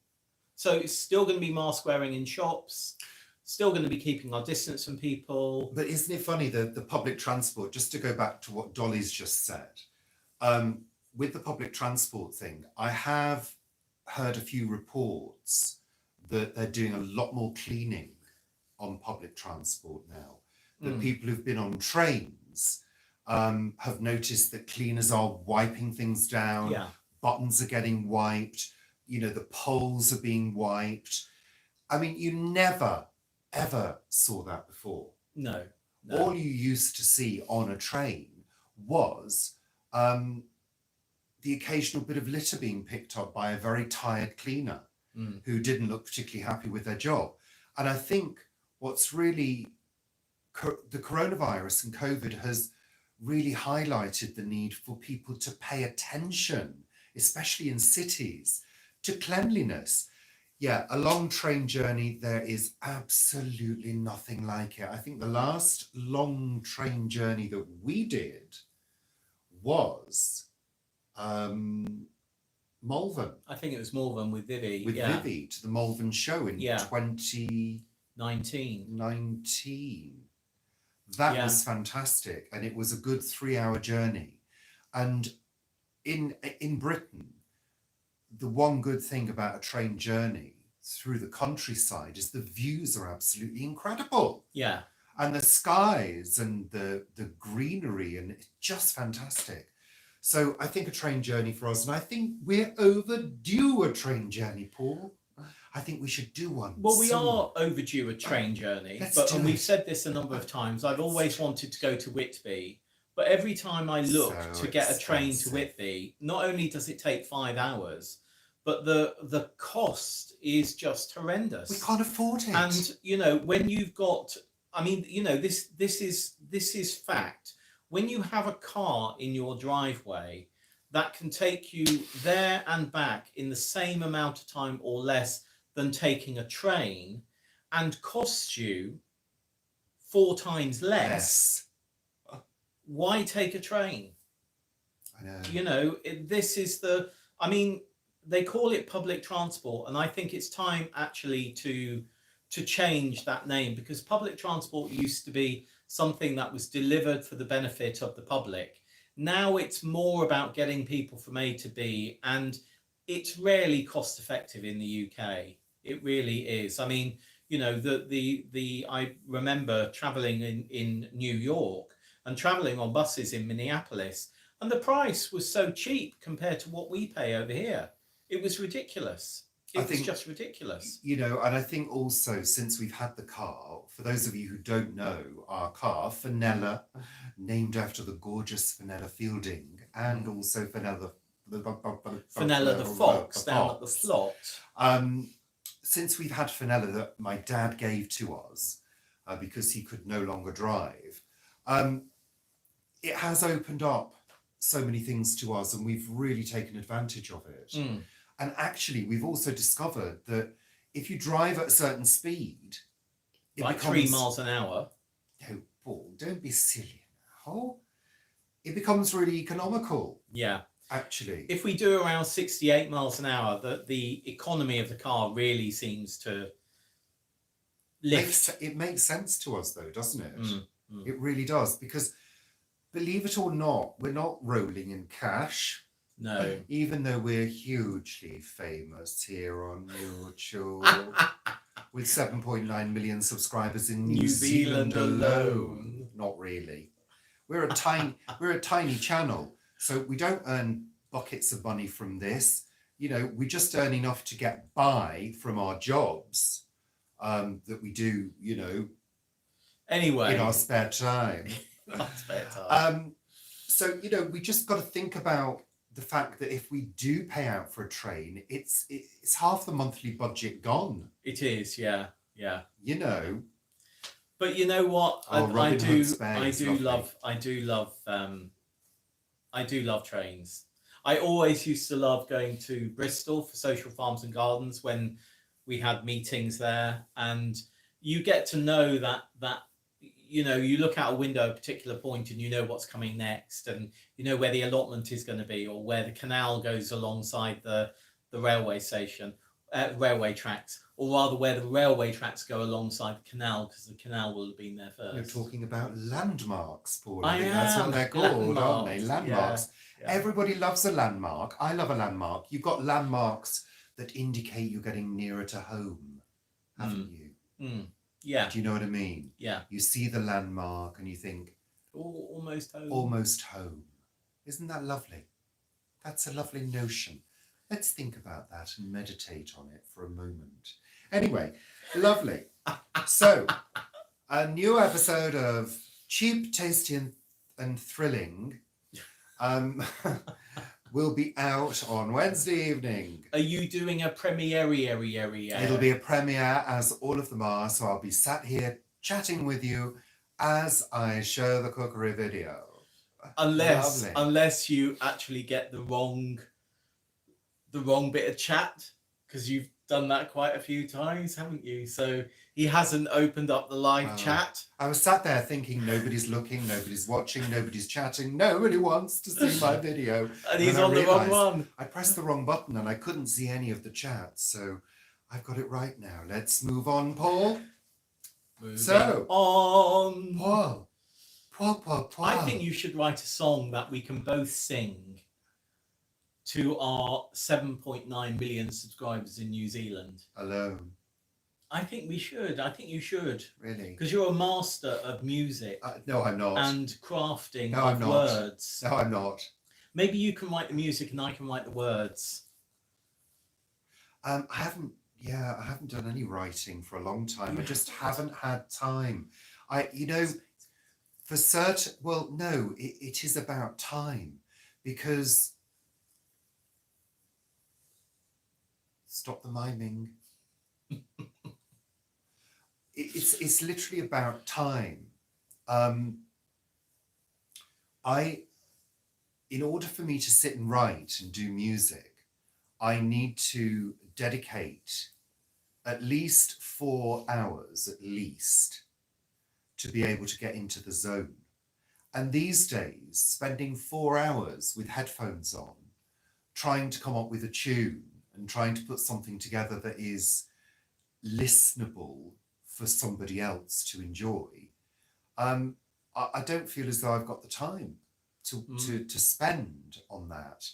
So it's still going to be mask wearing in shops, still going to be keeping our distance from people. But isn't it funny, the public transport, just to go back to what Dolly's just said, with the public transport thing, I have heard a few reports that they're doing a lot more cleaning on public transport now. That people who've been on trains have noticed that cleaners are wiping things down, buttons are getting wiped, the poles are being wiped. I mean, you never, ever saw that before. No. All you used to see on a train was the occasional bit of litter being picked up by a very tired cleaner who didn't look particularly happy with their job. And I think what's really the coronavirus and COVID has really highlighted the need for people to pay attention, especially in cities, to cleanliness. Yeah, a long train journey, there is absolutely nothing like it. I think the last long train journey that we did was Malvern. I think it was Malvern with Vivi. With Vivi to the Malvern show in 2019. That was fantastic. And it was a good 3-hour journey. And in Britain, the one good thing about a train journey through the countryside is the views are absolutely incredible. Yeah. And the skies and the greenery, and it's just fantastic. So I think a train journey for us, and I think we're overdue a train journey, Paul. I think we should do one. Well, we are overdue a train journey, and we've said this a number of times. I've always wanted to go to Whitby, but every time I look to get a train to Whitby, not only does it take 5 hours, but the cost is just horrendous. We can't afford it. And when you've got, this is fact. When you have a car in your driveway that can take you there and back in the same amount of time or less than taking a train and costs you 4 times less, why take a train? I know. They call it public transport, and I think it's time actually to change that name, because public transport used to be something that was delivered for the benefit of the public. Now it's more about getting people from A to B, and it's rarely cost effective in the UK. It really is. I mean, I remember traveling in New York and traveling on buses in Minneapolis, and the price was so cheap compared to what we pay over here. It was ridiculous. It was just ridiculous. And I think also, since we've had the car, for those of you who don't know, our car, Fenella, named after the gorgeous Fenella Fielding, and also Fenella the fox down at the slot. Since we've had Fenella that my dad gave to us because he could no longer drive, it has opened up so many things to us, and we've really taken advantage of it. And actually, we've also discovered that if you drive at a certain speed, like 3 miles an hour. No, Paul, don't be silly now. It becomes really economical. Yeah. Actually. If we do around 68 miles an hour, the economy of the car really seems to lift. It makes sense to us, though, doesn't it? It really does. Because, believe it or not, we're not rolling in cash. No. Even though we're hugely famous here on YouTube, with 7.9 million subscribers in New Zealand alone. Not really. We're a tiny channel, so we don't earn buckets of money from this. We just earn enough to get by from our jobs that we do, anyway, in our spare time. So we just got to think about the fact that if we do pay out for a train, it's half the monthly budget gone. It is, yeah. You know. But you know what? Oh, Robin Hood's Bay I is do lovely. love trains. I always used to love going to Bristol for Social Farms and Gardens when we had meetings there, and you get to know that you know, you look out a window at a particular point and you know what's coming next, and you know where the allotment is going to be, or where the canal goes alongside the railway station, railway tracks, or rather where the railway tracks go alongside the canal, because the canal will have been there first. You're talking about landmarks, Paul. I That's what am. they're called, aren't they? Landmarks. Landmarks. Yeah. Everybody loves a landmark. I love a landmark. You've got landmarks that indicate you're getting nearer to home, haven't you? Yeah. Do you know what I mean? Yeah. You see the landmark and you think, almost home. Almost home. Isn't that lovely? That's a lovely notion. Let's think about that and meditate on it for a moment. Anyway, lovely. So, a new episode of Cheap, Tasty and Thrilling will be out on Wednesday evening. Are you doing a premiere? It'll be a premiere, as all of them are, so I'll be sat here chatting with you as I show the cookery video. Unless you actually get the wrong bit of chat, because you've done that quite a few times, haven't you? So he hasn't opened up the live chat. I was sat there thinking, nobody's looking, nobody's watching, nobody's chatting, nobody wants to see my video. And he's on the wrong one. I pressed the wrong button and I couldn't see any of the chat, so I've got it right now. Let's move on, Paul. Paul. I think you should write a song that we can both sing to our 7.9 million subscribers in New Zealand. Alone. I think we should. I think you should. Really? Because you're a master of music. No, I'm not. And crafting No, I'm not. words. No, I'm not. Maybe you can write the music and I can write the words. I haven't done any writing for a long time. I just haven't had time. For certain, well, no, it is about time, because stop the miming. It's literally about time. In order for me to sit and write and do music, I need to dedicate at least 4 hours, to be able to get into the zone. And these days, spending 4 hours with headphones on, trying to come up with a tune and trying to put something together that is listenable for somebody else to enjoy, I don't feel as though I've got the time to spend on that.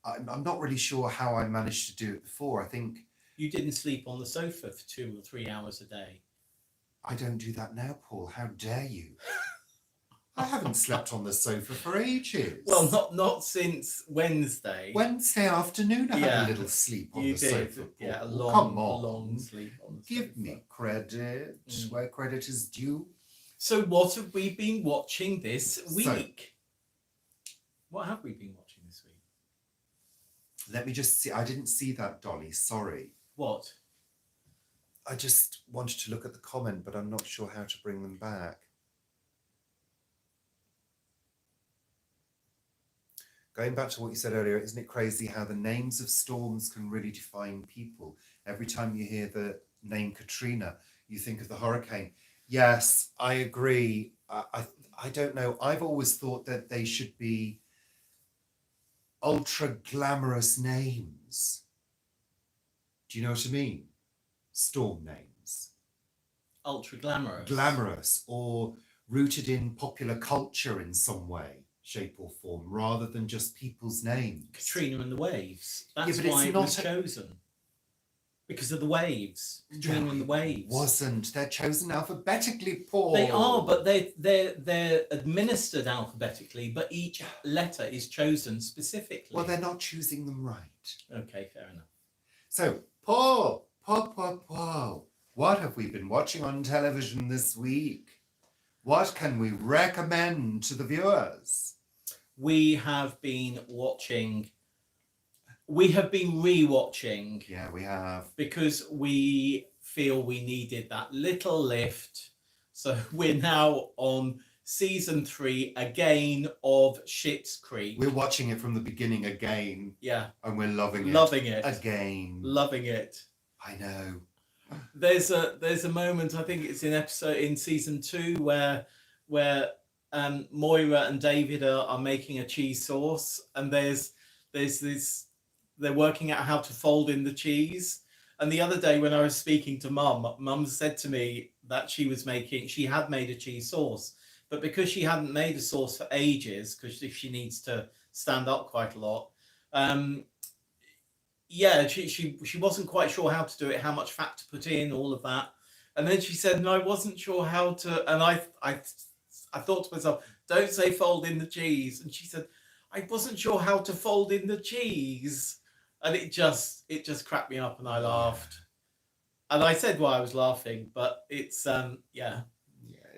I'm not really sure how I managed to do it before. I think you didn't sleep on the sofa for 2 or 3 hours a day. I don't do that now, Paul. How dare you? I haven't slept on the sofa for ages. Well, not since Wednesday. Wednesday afternoon, I had a little sleep on the sofa. Paul. Yeah, a long sleep on the sofa. Give me credit where credit is due. So what have we been watching this week? What have we been watching this week? Let me just see. I didn't see that, Dolly. Sorry. What? I just wanted to look at the comment, but I'm not sure how to bring them back. Going back to what you said earlier, isn't it crazy how the names of storms can really define people? Every time you hear the name Katrina, you think of the hurricane. Yes, I agree. I don't know. I've always thought that they should be ultra glamorous names. Do you know what I mean? Storm names. Ultra glamorous. Glamorous, or rooted in popular culture in some way, shape or form, rather than just people's names. Katrina and the waves. That's but why it's it not was chosen. Because of the waves. Katrina and the waves. Wasn't. They're chosen alphabetically, Paul. They are, but they're administered alphabetically, but each letter is chosen specifically. Well, they're not choosing them right. Okay, fair enough. So, Paul, what have we been watching on television this week? What can we recommend to the viewers? we have been rewatching Yeah, we have. because we feel we needed that little lift. So we're now on season 3 again of Schitt's Creek. We're watching it from the beginning again. Yeah. And we're loving it. Loving it. Again. Loving it. I know. There's a moment, I think it's in season 2 where Moira and David are making a cheese sauce, and there's this, they're working out how to fold in the cheese. And the other day when I was speaking to Mum said to me that she had made a cheese sauce, but because she hadn't made a sauce for ages, because she needs to stand up quite a lot, she wasn't quite sure how to do it, how much fat to put in, all of that. And then she said, "No, I wasn't sure how to." And I thought to myself, "Don't say fold in the cheese." And she said, "I wasn't sure how to fold in the cheese." And it just cracked me up, and I laughed. And I said why I was laughing, but it's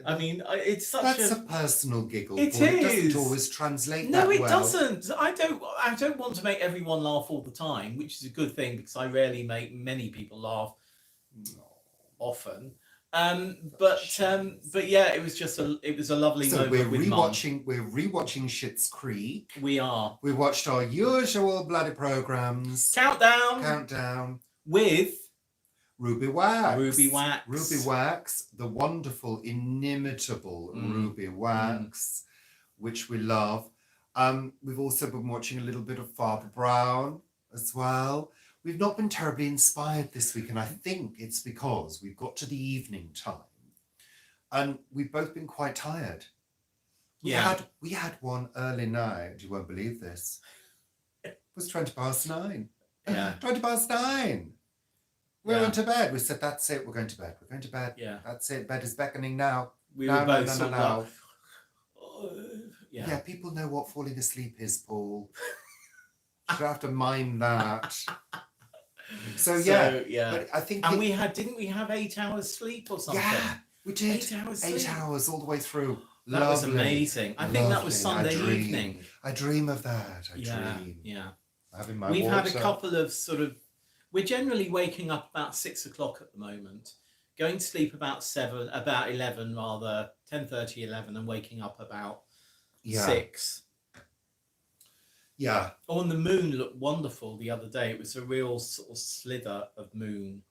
I mean, it's such a personal giggle. It Paul. It is. doesn't always translate No, that it well. doesn't. I don't want to make everyone laugh all the time, which is a good thing because I rarely make many people laugh often. But yeah, it was a lovely moment with Mum. We're rewatching Schitt's Creek. We are. We watched our usual bloody programs. Countdown with Ruby Wax. Ruby Wax, the wonderful, inimitable Ruby Wax, which we love. We've also been watching a little bit of Father Brown as well. We've not been terribly inspired this week, and I think it's because we've got to the evening time and we've both been quite tired. We had one early night. You won't believe this. It was 9:20. Yeah. 9:20. We went to bed. We said, "That's it. We're going to bed. We're going to bed. Yeah. That's it. Bed is beckoning now." We were both no. Yeah. Yeah, people know what falling asleep is, Paul. You don't have to mind that. So but I think didn't we have 8 hours sleep or something? Yeah, we did. 8 hours sleep. 8 hours all the way through. That was amazing. I think that was Sunday evening. I dream of that. I dream. Yeah. Having my We've had water. a couple of we're generally waking up about 6 o'clock at the moment, going to sleep about 11 rather, 10:30, 11, and waking up about 6. Yeah. Oh, and the moon looked wonderful the other day. It was a real sort of slither of moon.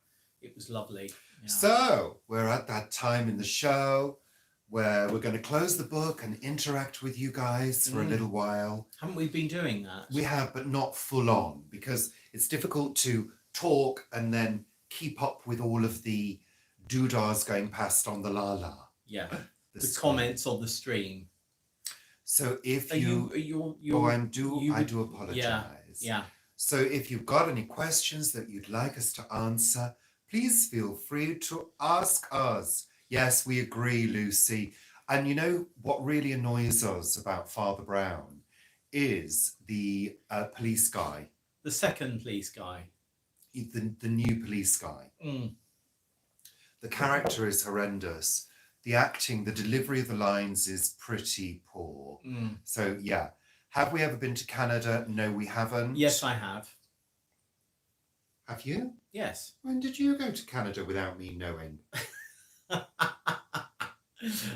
It was lovely. Yeah. So we're at that time in the show where we're going to close the book and interact with you guys for a little while. Haven't we been doing that? We have, but not full on, because it's difficult to talk and then keep up with all of the doodahs going past on the la. Yeah. The comments on the stream. So if I do apologize. Yeah. So if you've got any questions that you'd like us to answer, please feel free to ask us. Yes, we agree, Lucy. And you know what really annoys us about Father Brown is the police guy. The second police guy. The new police guy. The character is horrendous. The acting, the delivery of the lines is pretty poor. So, yeah. Have we ever been to Canada? No, we haven't. Yes, I have. Have you? Yes. When did you go to Canada without me knowing?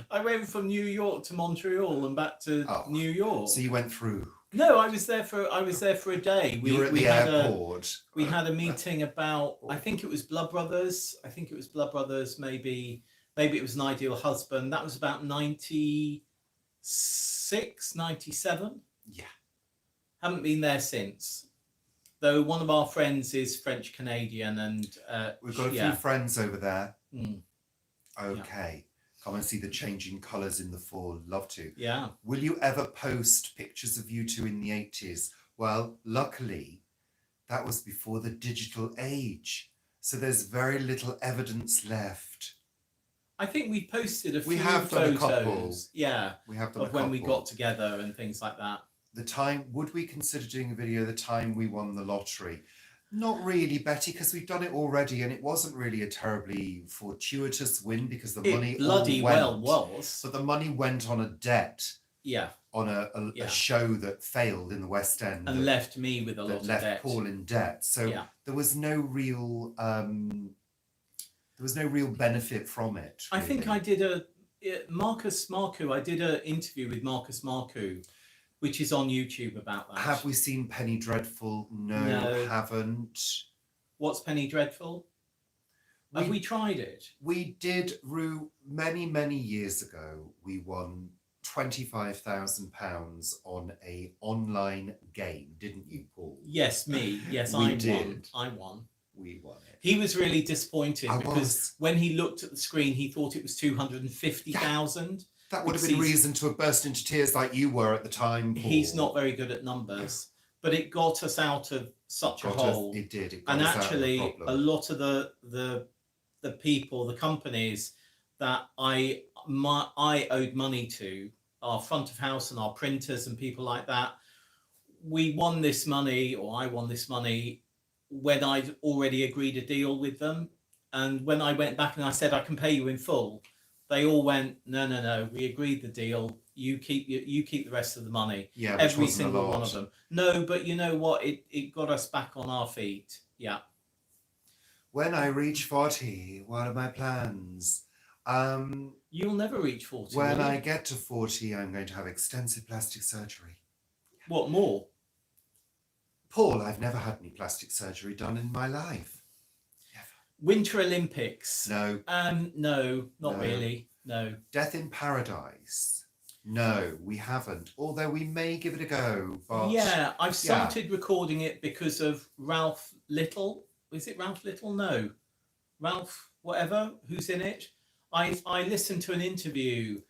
I went from New York to Montreal and back to New York. So you went through? No, I was there for a day. We were at the airport. We had a meeting about, I think it was Blood Brothers. Maybe it was An Ideal Husband. That was about 96, 97. Yeah. Haven't been there since. Though one of our friends is French Canadian, and we've got a few friends over there. Okay. Yeah. Come and see the changing colours in the fall. Love to. Yeah. Will you ever post pictures of you two in the 80s? Well, luckily, that was before the digital age. So there's very little evidence left. I think we posted a few We have done photos. a couple. Yeah. We have done of when we got together and things like that. Would we consider doing a video the time we won the lottery? Not really, Betty, because we've done it already, and it wasn't really a terribly fortuitous win because the money bloody well was. But the money went on a debt Yeah. on Yeah. a show that failed in the West End And left me with a lot that of left debt. Paul in debt. So Yeah. there was no real benefit from it. I think really. I did Marcus Marcoux. I did an interview with Marcus Marcoux, which is on YouTube about that. Have we seen Penny Dreadful? No, No. haven't. What's Penny Dreadful? Have we tried it? We did, Rue, many years ago. We won £25,000 on a online game, didn't you, Paul? Yes, me. Yes, We I won. did. I won. We won it. He was really disappointed I because was. when he looked at the screen, he thought it was 250,000. That would have been reason to have burst into tears like you were at the time, Paul. He's not very good at numbers, but it got us out of such a hole. It did. It got And us actually, out of the a problem. lot of the people, the companies that I owed money to, our front of house and our printers and people like that, we won this money, or I won this money when I'd already agreed a deal with them. And when I went back and I said I can pay you in full, they all went, no, we agreed the deal. You keep the rest of the money. Yeah, every single one of them. No, but you know what? It got us back on our feet. Yeah. When I reach 40, what are my plans? You'll never reach 40. When will you? I get to 40, I'm going to have extensive plastic surgery. What more? Paul, I've never had any plastic surgery done in my life. Winter Olympics. No. No, not No. really. No. Death in Paradise. No, we haven't. Although we may give it a go. But Yeah, I've started recording it because of Ralph Little. Is it Ralph Little? No. Ralph whatever, who's in it. I listened to an interview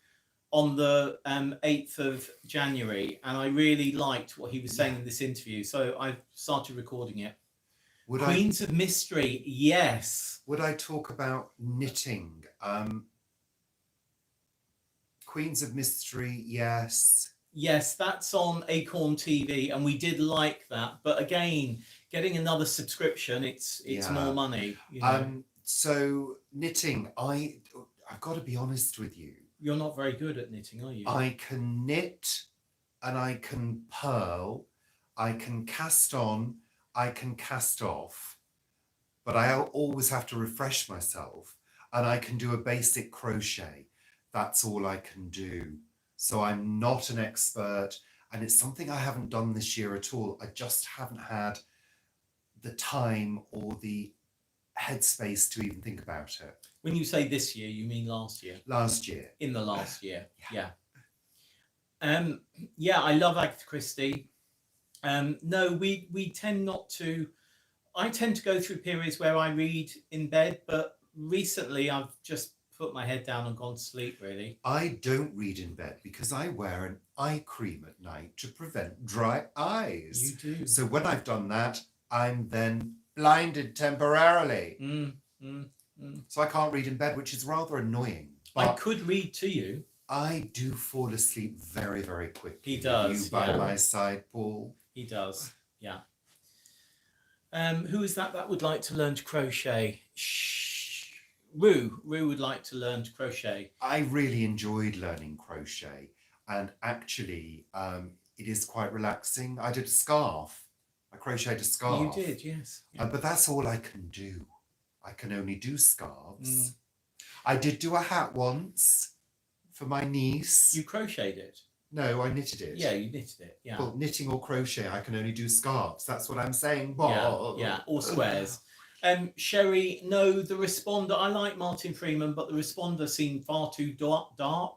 on the 8th of January, and I really liked what he was saying in this interview. So I started recording it. Queens of Mystery, yes. Would I talk about knitting? Queens of Mystery, yes. Yes, that's on Acorn TV, and we did like that. But again, getting another subscription, it's more money. You know? So knitting, I've got to be honest with you. You're not very good at knitting, are you? I can knit and I can purl, I can cast on, I can cast off, but I always have to refresh myself, and I can do a basic crochet. That's all I can do. So I'm not an expert, and it's something I haven't done this year at all. I just haven't had the time or the headspace to even think about it. When you say this year, you mean last year? Last year. In the last year, yeah. Yeah, I love Agatha Christie. No, we tend not to. I tend to go through periods where I read in bed, but recently I've just put my head down and gone to sleep, really. I don't read in bed because I wear an eye cream at night to prevent dry eyes. You do. So when I've done that, I'm then blinded temporarily. So I can't read in bed, which is rather annoying. I could read to you. I do fall asleep very, very quickly. He does. With you by my side, Paul. He does, yeah. Who is that would like to learn to crochet? Shh. Rue would like to learn to crochet. I really enjoyed learning crochet, and actually it is quite relaxing. I did a scarf. I crocheted a scarf. You did, yes. Yeah. But that's all I can do. I can only do scarves. I did do a hat once for my niece. You crocheted it? No, I knitted it. Yeah, you knitted it. Yeah. Well, knitting or crochet, I can only do scarves. That's what I'm saying. Yeah, or squares. Sherry, no, the responder, I like Martin Freeman, but the responder seemed far too dark.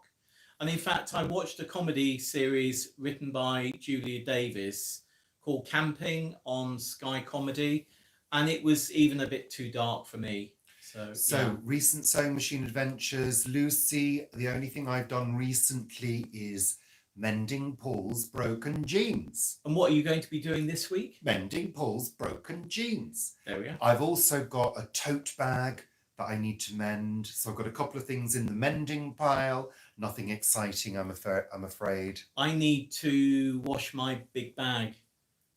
And in fact, I watched a comedy series written by Julia Davis called Camping on Sky Comedy, and it was even a bit too dark for me. So recent sewing machine adventures. Lucy, the only thing I've done recently is mending Paul's broken jeans. And what are you going to be doing this week? Mending Paul's broken jeans. There we are. I've also got a tote bag that I need to mend. So I've got a couple of things in the mending pile. Nothing exciting, I'm afraid. I need to wash my big bag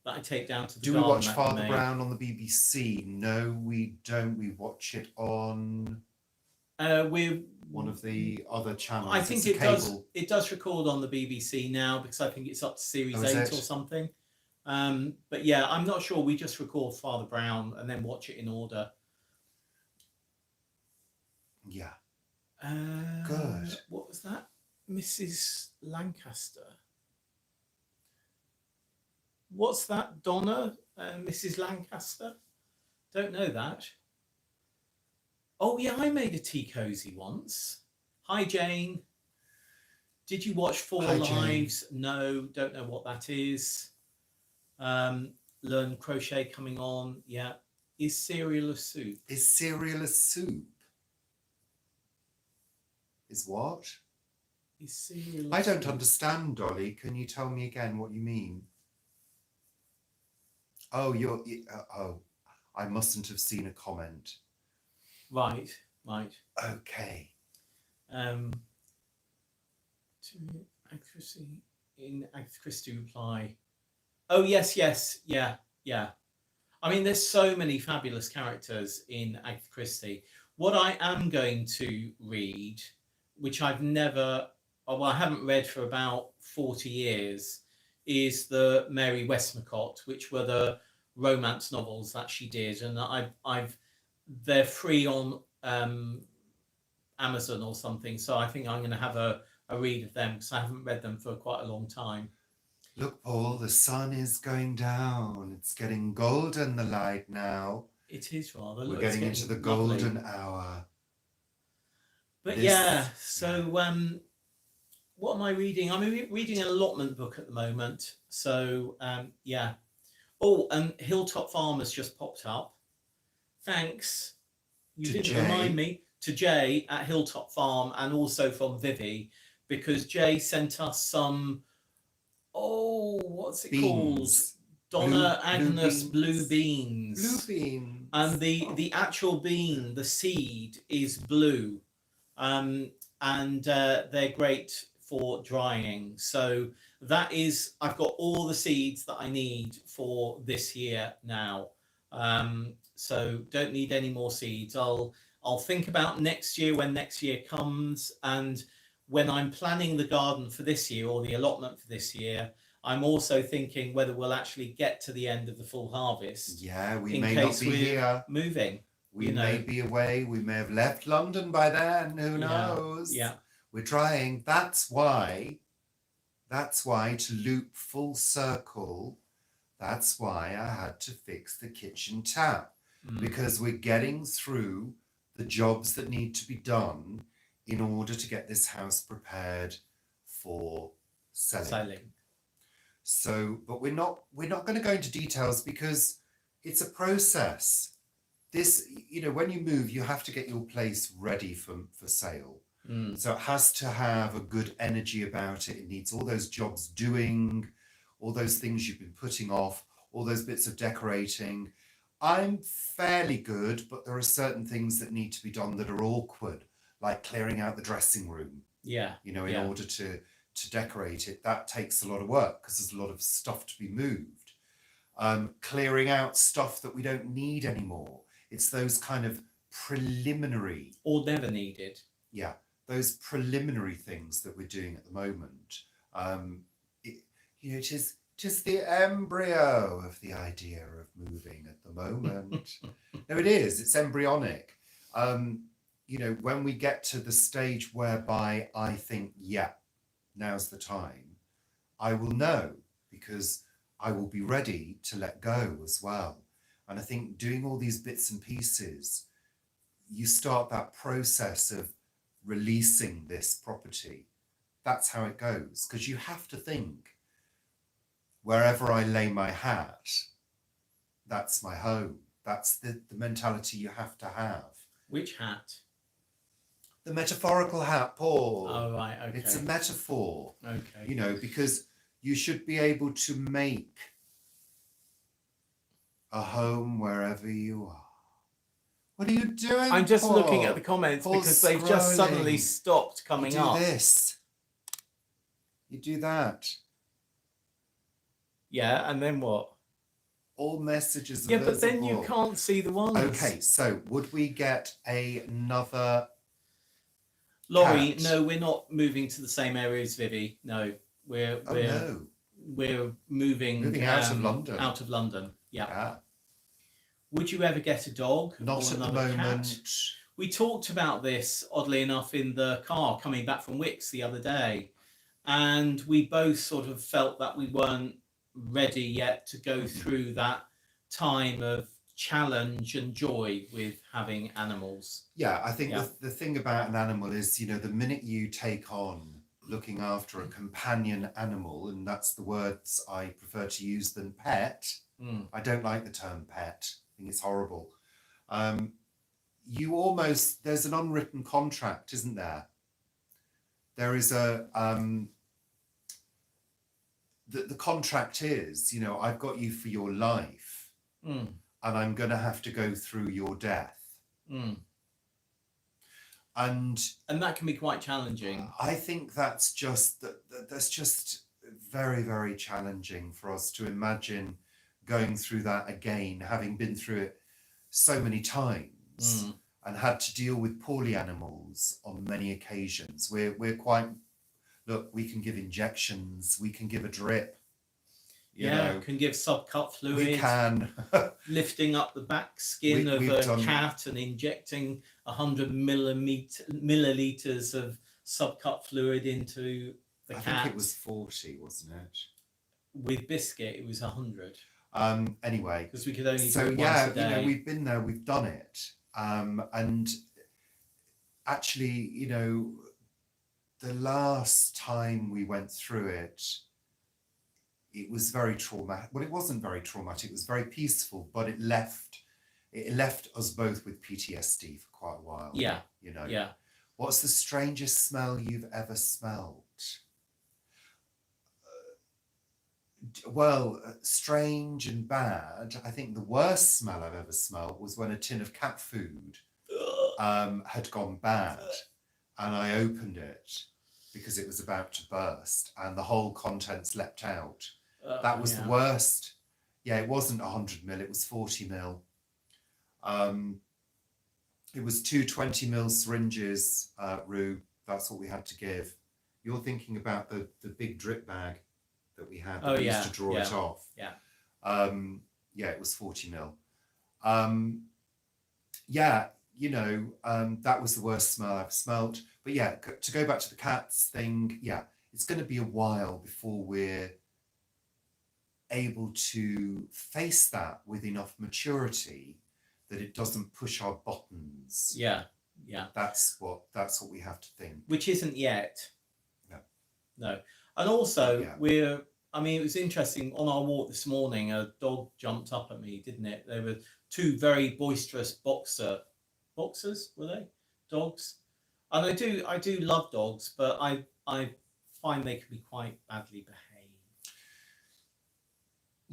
that I take down to the Do we garden watch that I Father made. Brown on the BBC? No, we don't. We watch it on... We're One of the other channels. I think It's a it does. cable. It does record on the BBC now because I think it's up to series Oh, is 8 it? or something. But yeah, I'm not sure. We just record Father Brown and then watch it in order. Yeah. Good. What was that? Mrs. Lancaster. What's that, Donna? Mrs. Lancaster? Don't know that. Oh, yeah, I made a tea cozy once. Hi, Jane. Did you watch Four Hi, Jane. Lives? No, don't know what that is. Learn crochet coming on. Yeah. Is cereal a soup? Is cereal a soup? Is what? Is cereal a I don't soup? understand, Dolly. Can you tell me again what you mean? Oh, I mustn't have seen a comment. Right. Okay. To accuracy in Agatha Christie reply. Oh, yes, yeah. I mean, there's so many fabulous characters in Agatha Christie. What I am going to read, which I haven't read for about 40 years, is the Mary Westmacott, which were the romance novels that she did, and they're free on Amazon or something. So I think I'm going to have a read of them because I haven't read them for quite a long time. Look, Paul, the sun is going down. It's getting golden, the light now. It is rather. We're getting into the lovely. golden hour. But This- yeah, so what am I reading? I'm reading an allotment book at the moment. So yeah. Oh, and Hilltop Farm has just popped up. Thanks. You To didn't Jay. remind me. To Jay at Hilltop Farm, and also from Vivi, because Jay sent us some, what's it called? Beans. Donna Blue Agnes beans. blue beans. Blue beans. And the actual bean, the seed, is blue. And they're great for drying. So that is, I've got all the seeds that I need for this year now. So don't need any more seeds. I'll think about next year when next year comes, and when I'm planning the garden for this year or the allotment for this year, I'm also thinking whether we'll actually get to the end of the full harvest. Yeah, we in may not case be we're here. moving. We may be away. We may have left London by then. Who knows? Yeah. We're trying. That's why, to loop full circle, that's why I had to fix the kitchen tap. Because we're getting through the jobs that need to be done in order to get this house prepared for selling. So, but we're not going to go into details because it's a process. This, when you move, you have to get your place ready for sale. So it has to have a good energy about it. It needs all those jobs doing, all those things you've been putting off, all those bits of decorating. I'm fairly good, but there are certain things that need to be done that are awkward, like clearing out the dressing room. Yeah. In order to decorate it, that takes a lot of work because there's a lot of stuff to be moved. Clearing out stuff that we don't need anymore. It's those kind of preliminary, or never needed. Yeah, those preliminary things that we're doing at the moment. It is just the embryo of the idea of moving at the moment. No, it is. It's embryonic. When we get to the stage whereby I think, yeah, now's the time, I will know, because I will be ready to let go as well. And I think doing all these bits and pieces, you start that process of releasing this property. That's how it goes, because you have to think, wherever I lay my hat, that's my home. That's the mentality you have to have. Which hat? The metaphorical hat, Paul. Oh, right, okay. It's a metaphor. Okay. Because you should be able to make a home wherever you are. What are you doing, I'm just Paul? looking at the comments Paul's because they've just suddenly scrolling. stopped coming up. You do this. You do that. Yeah, and then what? All messages Yeah, are but then you visible. can't see the ones. Okay, so would we get another Laurie, cat. no, we're not moving to the same area as Vivi. No, we're Oh no, we're moving out of London. Out of London. Yeah. Yeah. Would you ever get a dog Not or at the another moment. cat? We talked about this, oddly enough, in the car coming back from Wicks the other day, and we both sort of felt that we weren't ready yet to go through that time of challenge and joy with having animals. Yeah, I think Yeah. the thing about an animal is, you know, the minute you take on looking after a companion animal, and that's the words I prefer to use than pet. I don't like the term pet. I think it's horrible. You almost, there's an unwritten contract, isn't there? There is a, the contract is, you know, I've got you for your life and I'm going to have to go through your death. And that can be quite challenging. I think that's just that's just very, very challenging for us to imagine going through that again, having been through it so many times and had to deal with poorly animals on many occasions. We're quite, look, we can give injections, we can give a drip. You know, can give subcut fluid. We can. Lifting up the back skin of a cat and injecting 100 milliliters of subcut fluid into the cat. I think it was 40, wasn't it? With Biscuit, it was 100. Anyway, because we could only so do it once a day. You know, we've been there, we've done it, and actually, you know, the last time we went through it, it was very traumatic. Well, it wasn't very traumatic. It was very peaceful, but it left us both with PTSD for quite a while. Yeah. You know. Yeah. What's the strangest smell you've ever smelled? Well, strange and bad. I think the worst smell I've ever smelled was when a tin of cat food had gone bad, and I opened it because it was about to burst, and the whole contents leapt out. That was the worst. Yeah, it wasn't 100 mil, it was 40 mil. It was 2 20 mil syringes, Rue. That's what we had to give. You're thinking about the big drip bag that we had that we used to draw it off. Yeah. It was 40 mil. You know, that was the worst smell I've smelt. But yeah, to go back to the cats thing, yeah, it's going to be a while before we're able to face that with enough maturity that it doesn't push our buttons. Yeah. That's what we have to think. Which isn't yet. No. And also, it was interesting, on our walk this morning, a dog jumped up at me, didn't it? There were 2 very boisterous boxers, were they? Dogs. And I do love dogs, but I find they can be quite badly behaved.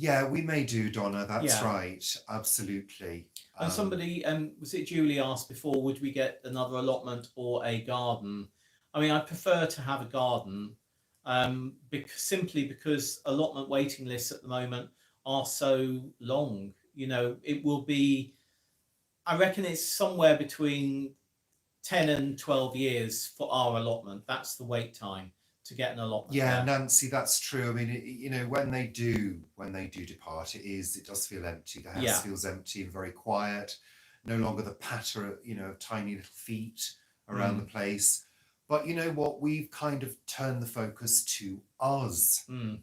Yeah, we may do, Donna. That's right. Absolutely. And somebody, was it Julie asked before, would we get another allotment or a garden? I mean, I prefer to have a garden, simply because allotment waiting lists at the moment are so long. You know, it will be, I reckon it's somewhere between 10 and 12 years for our allotment. That's the wait time to get an allotment. Yeah, Nancy, that's true. I mean, you know, when they do depart, it does feel empty. The house feels empty and very quiet. No longer the patter, you know, of tiny little feet around the place. But you know what? We've kind of turned the focus to us. The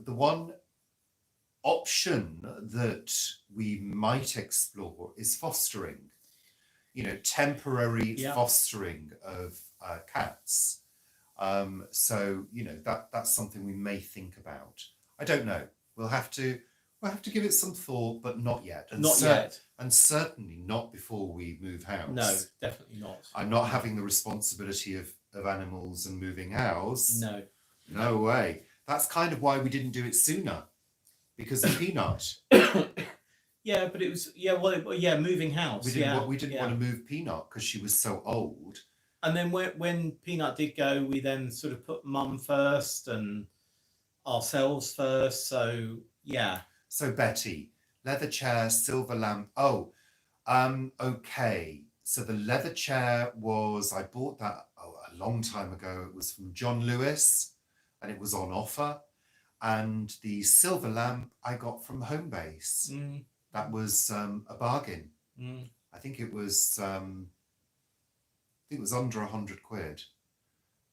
one option that we might explore is fostering. You know, temporary fostering of cats. So you know, that's something we may think about. I don't know. We'll have to give it some thought, but not yet. And yet. And certainly not before we move house. No, definitely not. I'm not having the responsibility of animals and moving house. No way. That's kind of why we didn't do it sooner, because of Peanut. Yeah, but it was moving house. We didn't want to move Peanut because she was so old. And then when Peanut did go, we then sort of put Mum first and ourselves first. So yeah. So Betty, leather chair, silver lamp. Oh, okay. So the leather chair I bought that a long time ago. It was from John Lewis and it was on offer. And the silver lamp I got from Homebase. That was a bargain. I think it was under £100.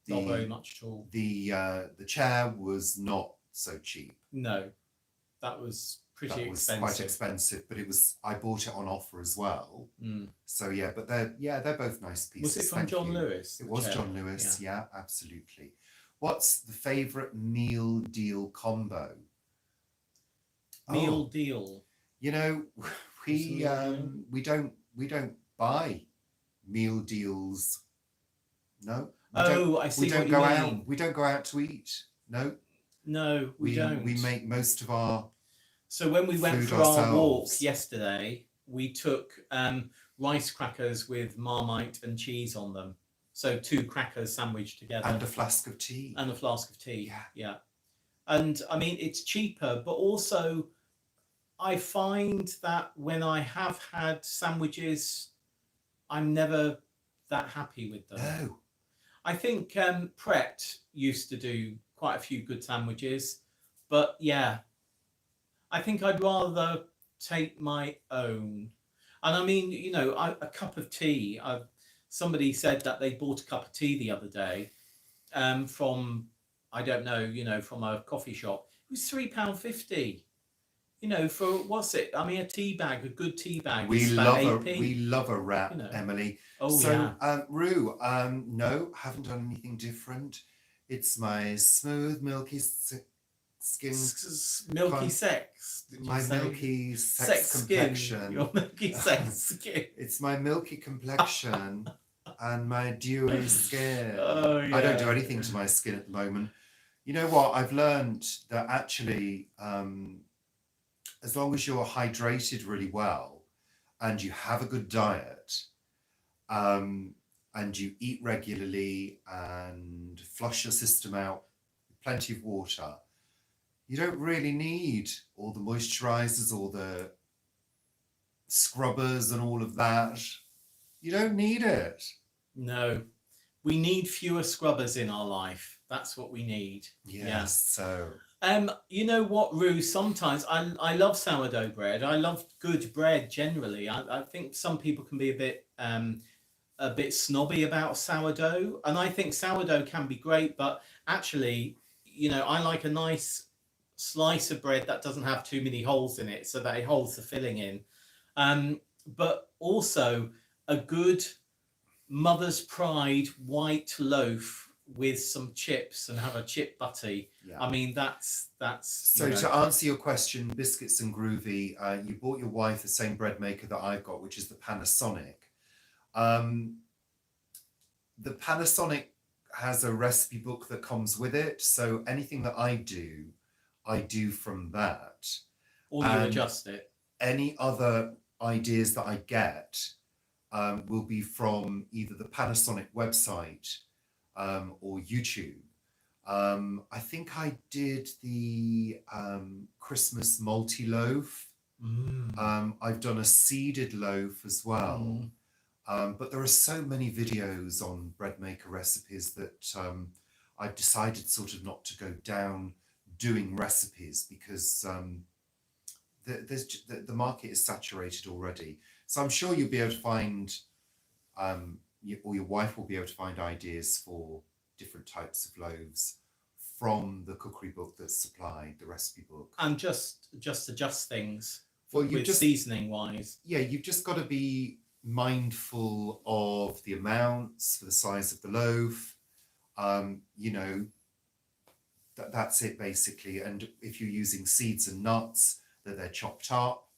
Not very much at all. The chair was not so cheap. No, that was pretty expensive. Quite expensive, but I bought it on offer as well. So yeah, but they're both nice pieces. Was it from John Lewis? It was John Lewis. Yeah, absolutely. What's the favourite meal deal combo? Meal deal. You know, we don't buy meal deals. No. I see. We don't what go you out. mean. We don't go out to eat. No. No, we don't. We make most of our. So when we went for our walk yesterday, we took rice crackers with Marmite and cheese on them. So 2 crackers sandwiched together. And a flask of tea. And a flask of tea. Yeah. And I mean, it's cheaper, but also I find that when I have had sandwiches, I'm never that happy with them. No. I think Pret used to do quite a few good sandwiches, but yeah, I think I'd rather take my own. And I mean, you know, a cup of tea. Somebody said that they bought a cup of tea the other day from, I don't know, you know, from a coffee shop. It was £3.50. You know, for what's it? I mean, a tea bag, a good tea bag. We is love a wrap, you know. Emily. Oh, so, yeah. Rue, no, haven't done anything different. It's my smooth, milky skin. Milky sex. Did my you say? milky sex complexion. Skin. Your milky sex skin. It's my milky complexion and my dewy skin. Oh, yeah. I don't do anything to my skin at the moment. You know what? I've learned that actually, as long as you're hydrated really well and you have a good diet, and you eat regularly and flush your system out with plenty of water, you don't really need all the moisturizers or the scrubbers and all of that. You don't need it. No, we need fewer scrubbers in our life. That's what we need. Yes, Yeah. so... You know what, Rue? Sometimes I love sourdough bread. I love good bread generally. I think some people can be a bit snobby about sourdough, and I think sourdough can be great. But actually, you know, I like a nice slice of bread that doesn't have too many holes in it, so that it holds the filling in. But also a good Mother's Pride white loaf with some chips and have a chip butty. Yeah. I mean, that's So to answer your question, Biscuits and Groovy, you bought your wife the same bread maker that I've got, which is the Panasonic. The Panasonic has a recipe book that comes with it, so anything that I do from that. Or you adjust it. Any other ideas that I get will be from either the Panasonic website or YouTube. I think I did the Christmas multi-loaf. I've done a seeded loaf as well. But there are so many videos on bread maker recipes that I've decided sort of not to go down doing recipes because the market is saturated already. So I'm sure you'll be able to find, or your wife will be able to find ideas for different types of loaves from the cookery book that's supplied, the recipe book. And just adjust things Well, with seasoning wise. Yeah, you've just got to be mindful of the amounts for the size of the loaf. You know, that's it basically. And if you're using seeds and nuts, that they're chopped up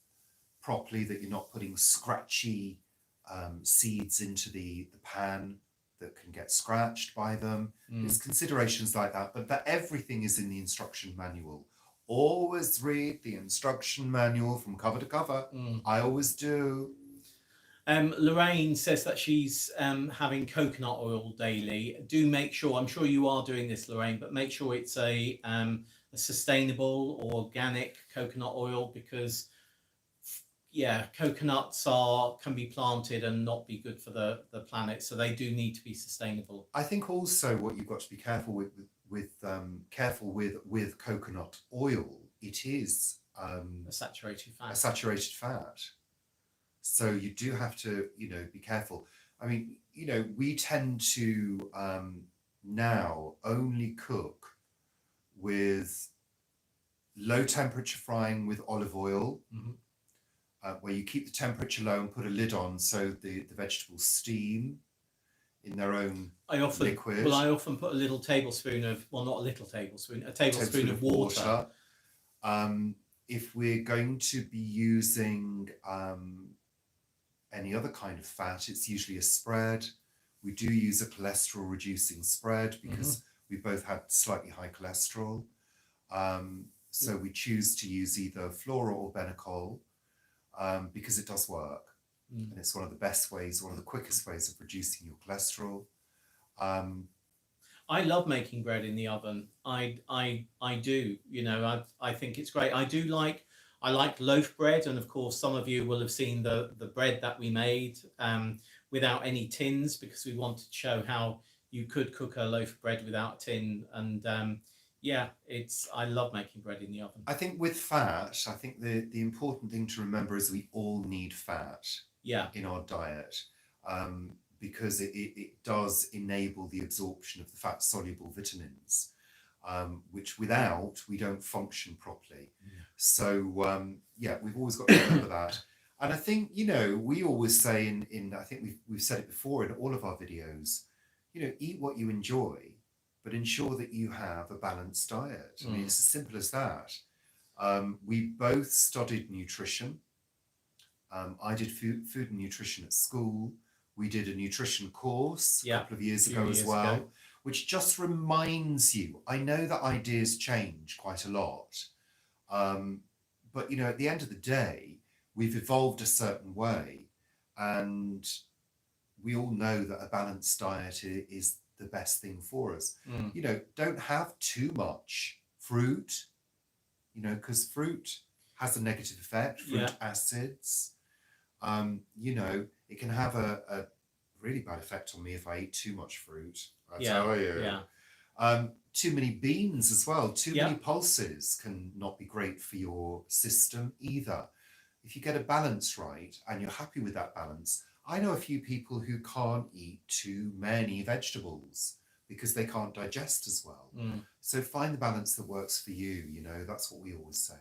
properly, that you're not putting scratchy seeds into the pan that can get scratched by them. There's considerations like that, but that everything is in the instruction manual. Always read the instruction manual from cover to cover. I always do. Lorraine says that she's having coconut oil daily. Do make sure, I'm sure you are doing this, Lorraine, but make sure it's a sustainable or organic coconut oil, because coconuts can be planted and not be good for the planet, so they do need to be sustainable. I think also what you've got to be careful with coconut oil, it is A saturated fat. a saturated fat. So you do have to, be careful. I mean, we tend to now only cook with low temperature frying with olive oil, where you keep the temperature low and put a lid on so the vegetables steam in their own liquid. Well, I often put a little tablespoon of, well, not a little tablespoon, a tablespoon of water. If we're going to be using any other kind of fat, it's usually a spread. We do use a cholesterol reducing spread because we both had slightly high cholesterol. So we choose to use either Flora or Benecol because it does work. And it's one of the best ways, one of the quickest ways of reducing your cholesterol. I love making bread in the oven. I do. I think it's great. I like loaf bread, and of course some of you will have seen the bread that we made without any tins, because we wanted to show how you could cook a loaf of bread without a tin. And I love making bread in the oven. I think with fat, I think the important thing to remember is we all need fat in our diet, because it does enable the absorption of the fat-soluble vitamins, which without we don't function properly. So we've always got to remember that. And I think, we always say I think we've said it before in all of our videos, eat what you enjoy, but ensure that you have a balanced diet. I mean, it's as simple as that. We both studied nutrition. I did food and nutrition at school. We did a nutrition course a couple of years ago as well, which just reminds you, I know that ideas change quite a lot, but at the end of the day, we've evolved a certain way, and we all know that a balanced diet is the best thing for us. Don't have too much fruit, because fruit has a negative effect, fruit acids. It can have a really bad effect on me if I eat too much fruit. I tell you. Too many beans as well, too many pulses can not be great for your system either. If you get a balance right and you're happy with that balance, I know a few people who can't eat too many vegetables because they can't digest as well. So find the balance that works for you. That's what we always say.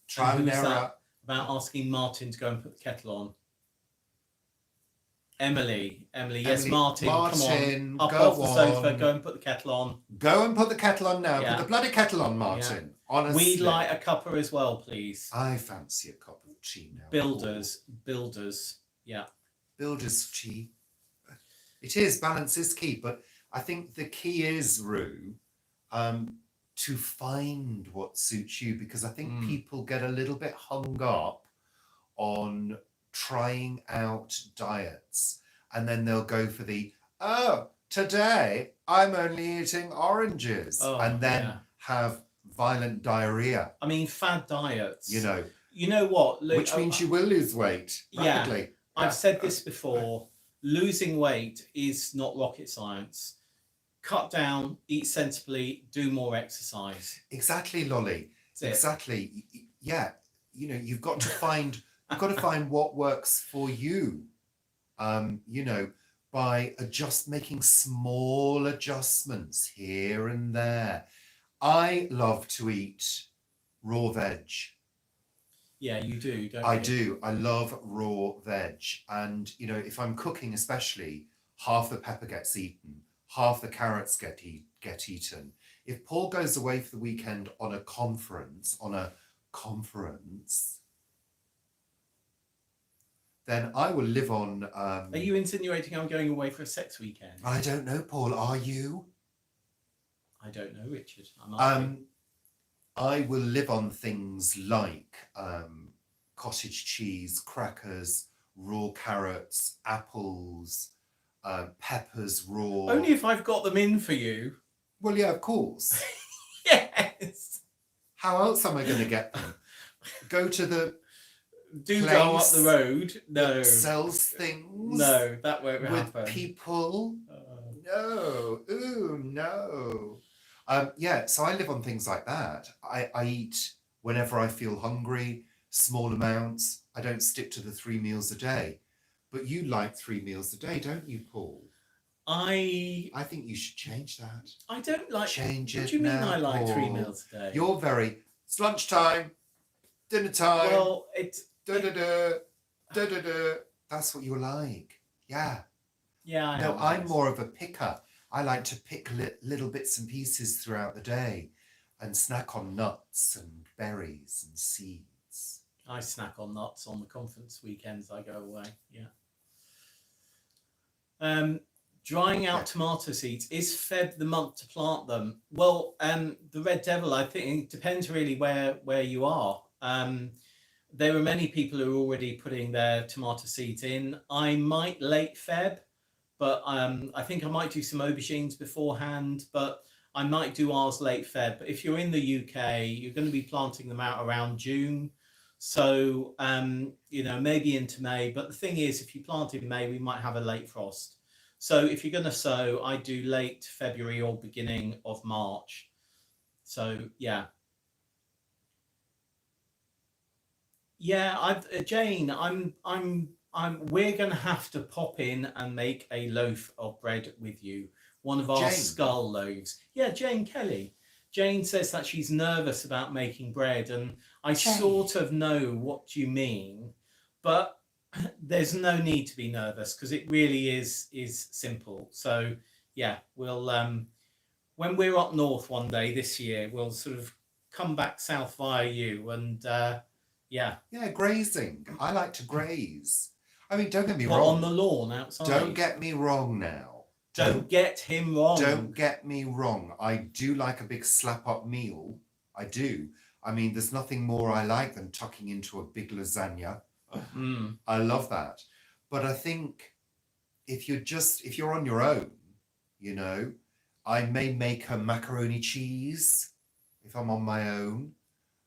Trial and error. About asking Martin to go and put the kettle on. Emily, yes, Martin, come on, up off the sofa, go and put the kettle on. Go and put the kettle on now. Put the bloody kettle on, Martin. Honestly. We'd like a cuppa as well, please. I fancy a cup of tea now. Builders, Builders tea. It is, balance is key, but I think the key is, Rue, to find what suits you, because I think people get a little bit hung up on trying out diets, and then they'll go for today I'm only eating oranges, and then have violent diarrhea. I mean, fad diets. You know what? Which means you will lose weight rapidly. I've said this before. Losing weight is not rocket science. Cut down, eat sensibly, do more exercise. Exactly, Lolly. Exactly. Yeah. You've got to find what works for you. By making small adjustments here and there. I love to eat raw veg. Yeah, you do, don't you? I do. I love raw veg. And, if I'm cooking especially, half the pepper gets eaten, half the carrots get eaten. If Paul goes away for the weekend on a conference, then I will live on... Are you insinuating I'm going away for a sex weekend? I don't know, Paul. Are you? I don't know, Richard. I will live on things like cottage cheese, crackers, raw carrots, apples, peppers raw. Only if I've got them in for you. Well, yeah, of course. Yes. How else am I going to get them? Go to the do go up place the road. No. that sells things No, that won't with happen. people. No. Ooh, no. Yeah, so I live on things like that. I eat whenever I feel hungry, small amounts. I don't stick to the 3 meals a day. But you like 3 meals a day, don't you, Paul? I think you should change that. I don't like. Change What it do you mean now, I like 3 Paul. meals a day? You're very, it's lunchtime, dinner time, Well, it's da-da-da, da-da-da. That's what you like. Yeah. yeah. I No, am, I'm yes. more of a picker. I like to pick little bits and pieces throughout the day and snack on nuts and berries and seeds. I snack on nuts on the conference weekends I go away. Yeah. Drying out tomato seeds, is Feb the month to plant them? Well, the Red Devil, I think, depends really where you are. There are many people who are already putting their tomato seeds in. I might late Feb, but I think I might do some aubergines beforehand, but I might do ours late Feb. But if you're in the UK, you're going to be planting them out around June. So, maybe into May. But the thing is, if you plant in May, we might have a late frost. So if you're going to sow, I do late February or beginning of March. So, yeah. Yeah, Jane, we're going to have to pop in and make a loaf of bread with you. One of our skull loaves. Yeah, Jane Kelly. Jane says that she's nervous about making bread, and I sort of know what you mean, but there's no need to be nervous because it really is simple. So yeah, we'll when we're up north one day this year, we'll sort of come back south via you, and yeah, grazing. I like to graze. I mean, don't get me wrong. on the lawn outside. Don't get me wrong now. Don't get him wrong. Don't get me wrong. I do like a big slap up meal. I do. I mean, there's nothing more I like than tucking into a big lasagna. I love that. But I think if you're on your own, I may make a macaroni cheese if I'm on my own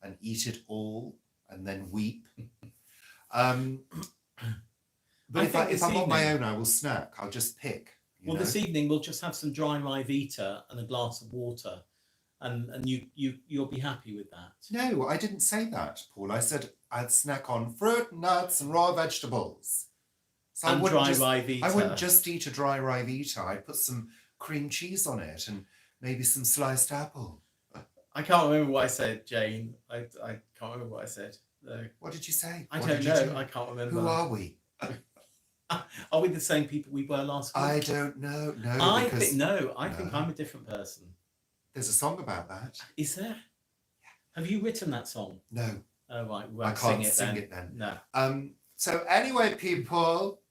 and eat it all and then weep. But if I'm on my own, I will snack. I'll just pick. This evening we'll just have some dry Rivita and a glass of water, and you'll be happy with that. No, I didn't say that, Paul. I said I'd snack on fruit, nuts, and raw vegetables. So and dry Rivita. I wouldn't just eat a dry Rivita. I'd put some cream cheese on it and maybe some sliced apple. I can't remember what I said, Jane. I can't remember what I said. No. What did you say? I don't know. I can't remember. Who are we? Are we the same people we were last week? I don't know. No, I think I'm a different person. There's a song about that. Is there? Yeah. have you written that song? No. Oh right, we I won't can't sing it then. No. No. So anyway, people,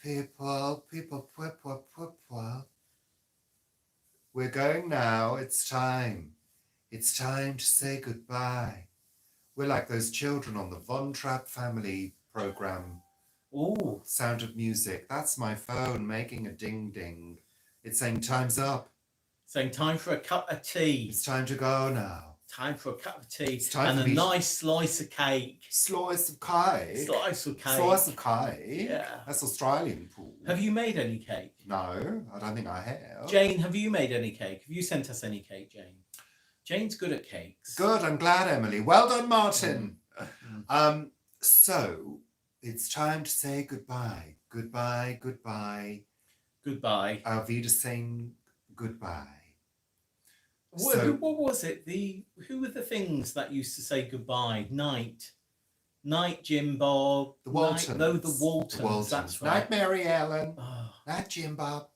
we're going now. It's time. It's time to say goodbye. We're like those children on the Von Trapp family program. Ooh. Sound of Music. That's my phone making a ding ding. It's saying time's up. Saying time for a cup of tea. It's time to go now. Time for a cup of tea. It's time and for a nice slice of cake. Slice of cake. Slice of cake. Slice of cake. Yeah. That's Australian, Paul. Have you made any cake? No, I don't think I have. Jane, have you made any cake? Have you sent us any cake, Jane? Jane's good at cakes. Good, I'm glad, Emily. Well done, Martin. So, it's time to say goodbye. Goodbye, goodbye. Goodbye. Auf Wiedersehen, goodbye. What was it? Who were the things that used to say goodbye? Night, Jim Bob. The Waltons. The Waltons. That's right. Night, Mary Ellen. Oh. Night, Jim Bob.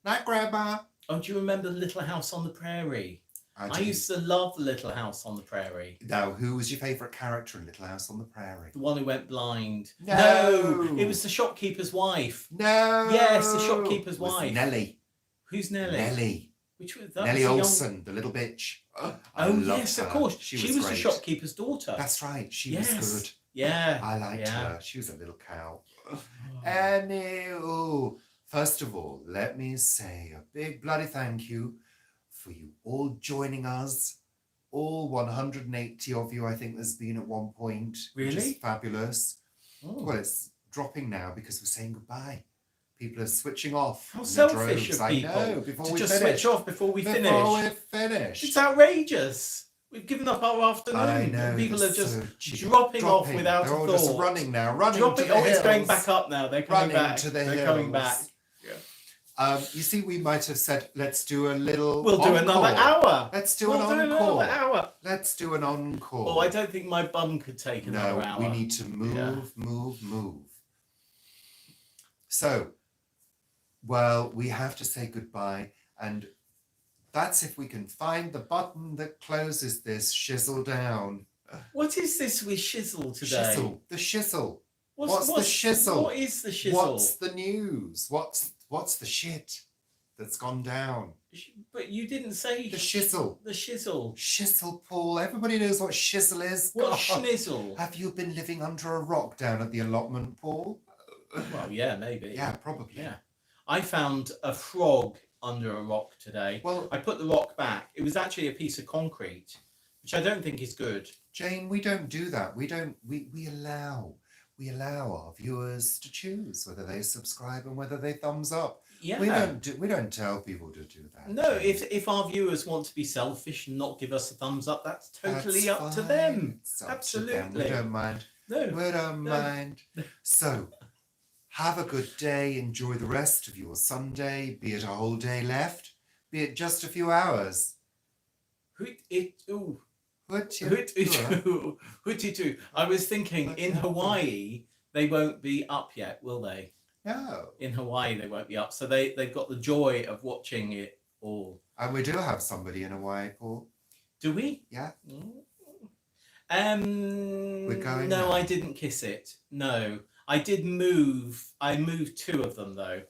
Night, Grandma. Oh, do you remember the Little House on the Prairie? I used to love the Little House on the Prairie. Now, who was your favourite character in Little House on the Prairie? The one who went blind. No! It was the shopkeeper's wife. No! Yes, the shopkeeper's wife. Nellie. Who's Nellie? Nellie. Which was that? Nellie Olsen, the little bitch. I loved yes, her. of course. She was great. the shopkeeper's daughter. That's right. She was good. Yeah. I liked her. She was a little cow. First of all, let me say a big bloody thank you for you all joining us All 180 of you, I think there's been at one point. Which Really? is fabulous. Oh. Well, it's dropping now because we're saying goodbye. People are switching off. How in selfish droves. of people I know, before to we just finish. switch off before we finish. Before we're finished. It's outrageous. We've given up our afternoon. I know. And people they're are just so cheap. dropping off without They're a all thought. just running now. Running Dropping. to the Oh, it's going hills. back up now. They're coming Running back. to the They're hills. coming back. You see, we might have said, let's do a little We'll do another encore. hour. Let's do We'll an do encore. another hour. Let's do an encore. Oh, I don't think my bum could take another hour. We need to move. So, well, we have to say goodbye, and that's if we can find the button that closes this shizzle down. What is this with shizzle today? Shizzle. The shizzle. What's the shizzle? What is the shizzle? What's the news? What's the shit that's gone down? But you didn't say The shizzle. The shizzle. Shizzle, Paul. Everybody knows what shizzle is. What's God. schnizzle? Have you been living under a rock down at the allotment, Paul? Well, yeah, maybe. Yeah, probably. Yeah. I found a frog under a rock today. Well, I put the rock back. It was actually a piece of concrete, which I don't think is good. Jane, we don't do that. We allow our viewers to choose whether they subscribe and whether they thumbs up. Yeah. We don't tell people to do that. No, Jane. if our viewers want to be selfish and not give us a thumbs up, that's totally That's up to fine. them. It's up to Absolutely. them. We don't mind. No. We don't No. mind. So, have a good day. Enjoy the rest of your Sunday, be it a whole day left, be it just a few hours. Hooty-too. I was thinking in Hawaii, they won't be up yet, will they? No. In Hawaii, they won't be up. So they've got the joy of watching it all. And we do have somebody in Hawaii, Paul. Do we? Yeah. We're going No, now. I didn't kiss it. No. I did move. I moved 2 of them, though.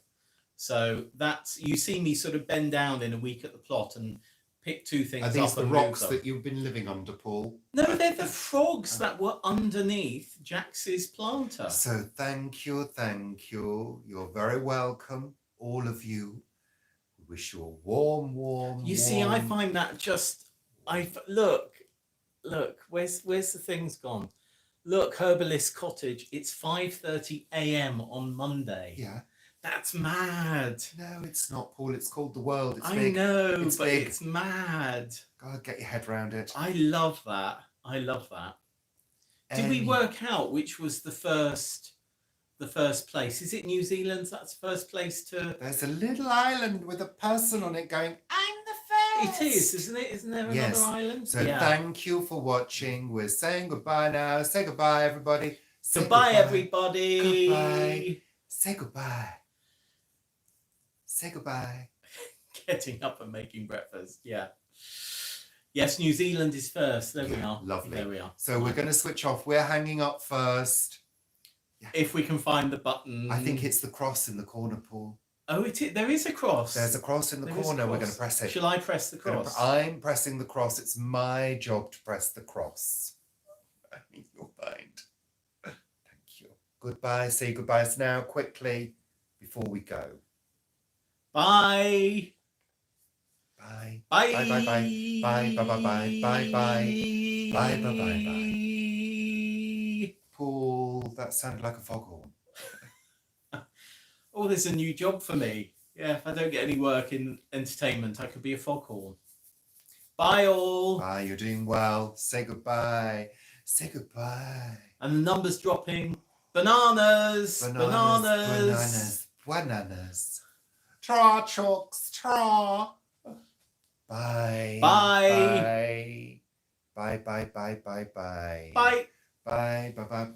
So that's... You see me sort of bend down in a week at the plot and pick 2 things Are up these the and rocks move them. that you've been living under, Paul? No, they're the frogs that were underneath Jax's planter. So thank you. You're very welcome, all of you. We wish you a warm. You see, I find that just... Look, where's the things gone? Look, Herbalist Cottage, it's 5:30 a.m. on Monday. Yeah. That's mad. No, it's not, Paul. It's called The World. It's I big. know, It's but big. it's mad. God, get your head around it. I love that. Did we work out which was the first place? Is it New Zealand's? That's the first place to... There's a little island with a person on it going, I'm the first. It is, isn't it? Isn't there Yes. another island? So thank you for watching. We're saying goodbye now. Say goodbye, everybody. Say Goodbye, everybody. Goodbye. Say goodbye. Say goodbye. Getting up and making breakfast. Yeah. Yes, New Zealand is first. There we are. Lovely. There we are. So we're going to switch off. We're hanging up first. If we can find the button. I think it's the cross in the corner, Paul. Oh, there is a cross. There's a cross in the There is a corner. We're cross. going to press it. Shall I press the cross? I'm pressing the cross. It's my job to press the cross. You'll find. Thank you. Goodbye. Say goodbyes now, quickly, before we go. Bye. Bye. Bye. Bye. Bye. Bye. Bye. Bye. Bye. Bye. Bye. Bye. Bye. Bye. Bye. Bye. Paul, that sounded like a foghorn. Oh, there's a new job for me. Yeah, if I don't get any work in entertainment, I could be a foghorn. Bye, all. Bye. You're doing well. Say goodbye. Say goodbye. And the number's dropping. Bananas. Bananas. Tra, chalks, tra. Bye. Bye. Bye. Bye. Bye. Bye. Bye. Bye. Bye. Bye. Bye.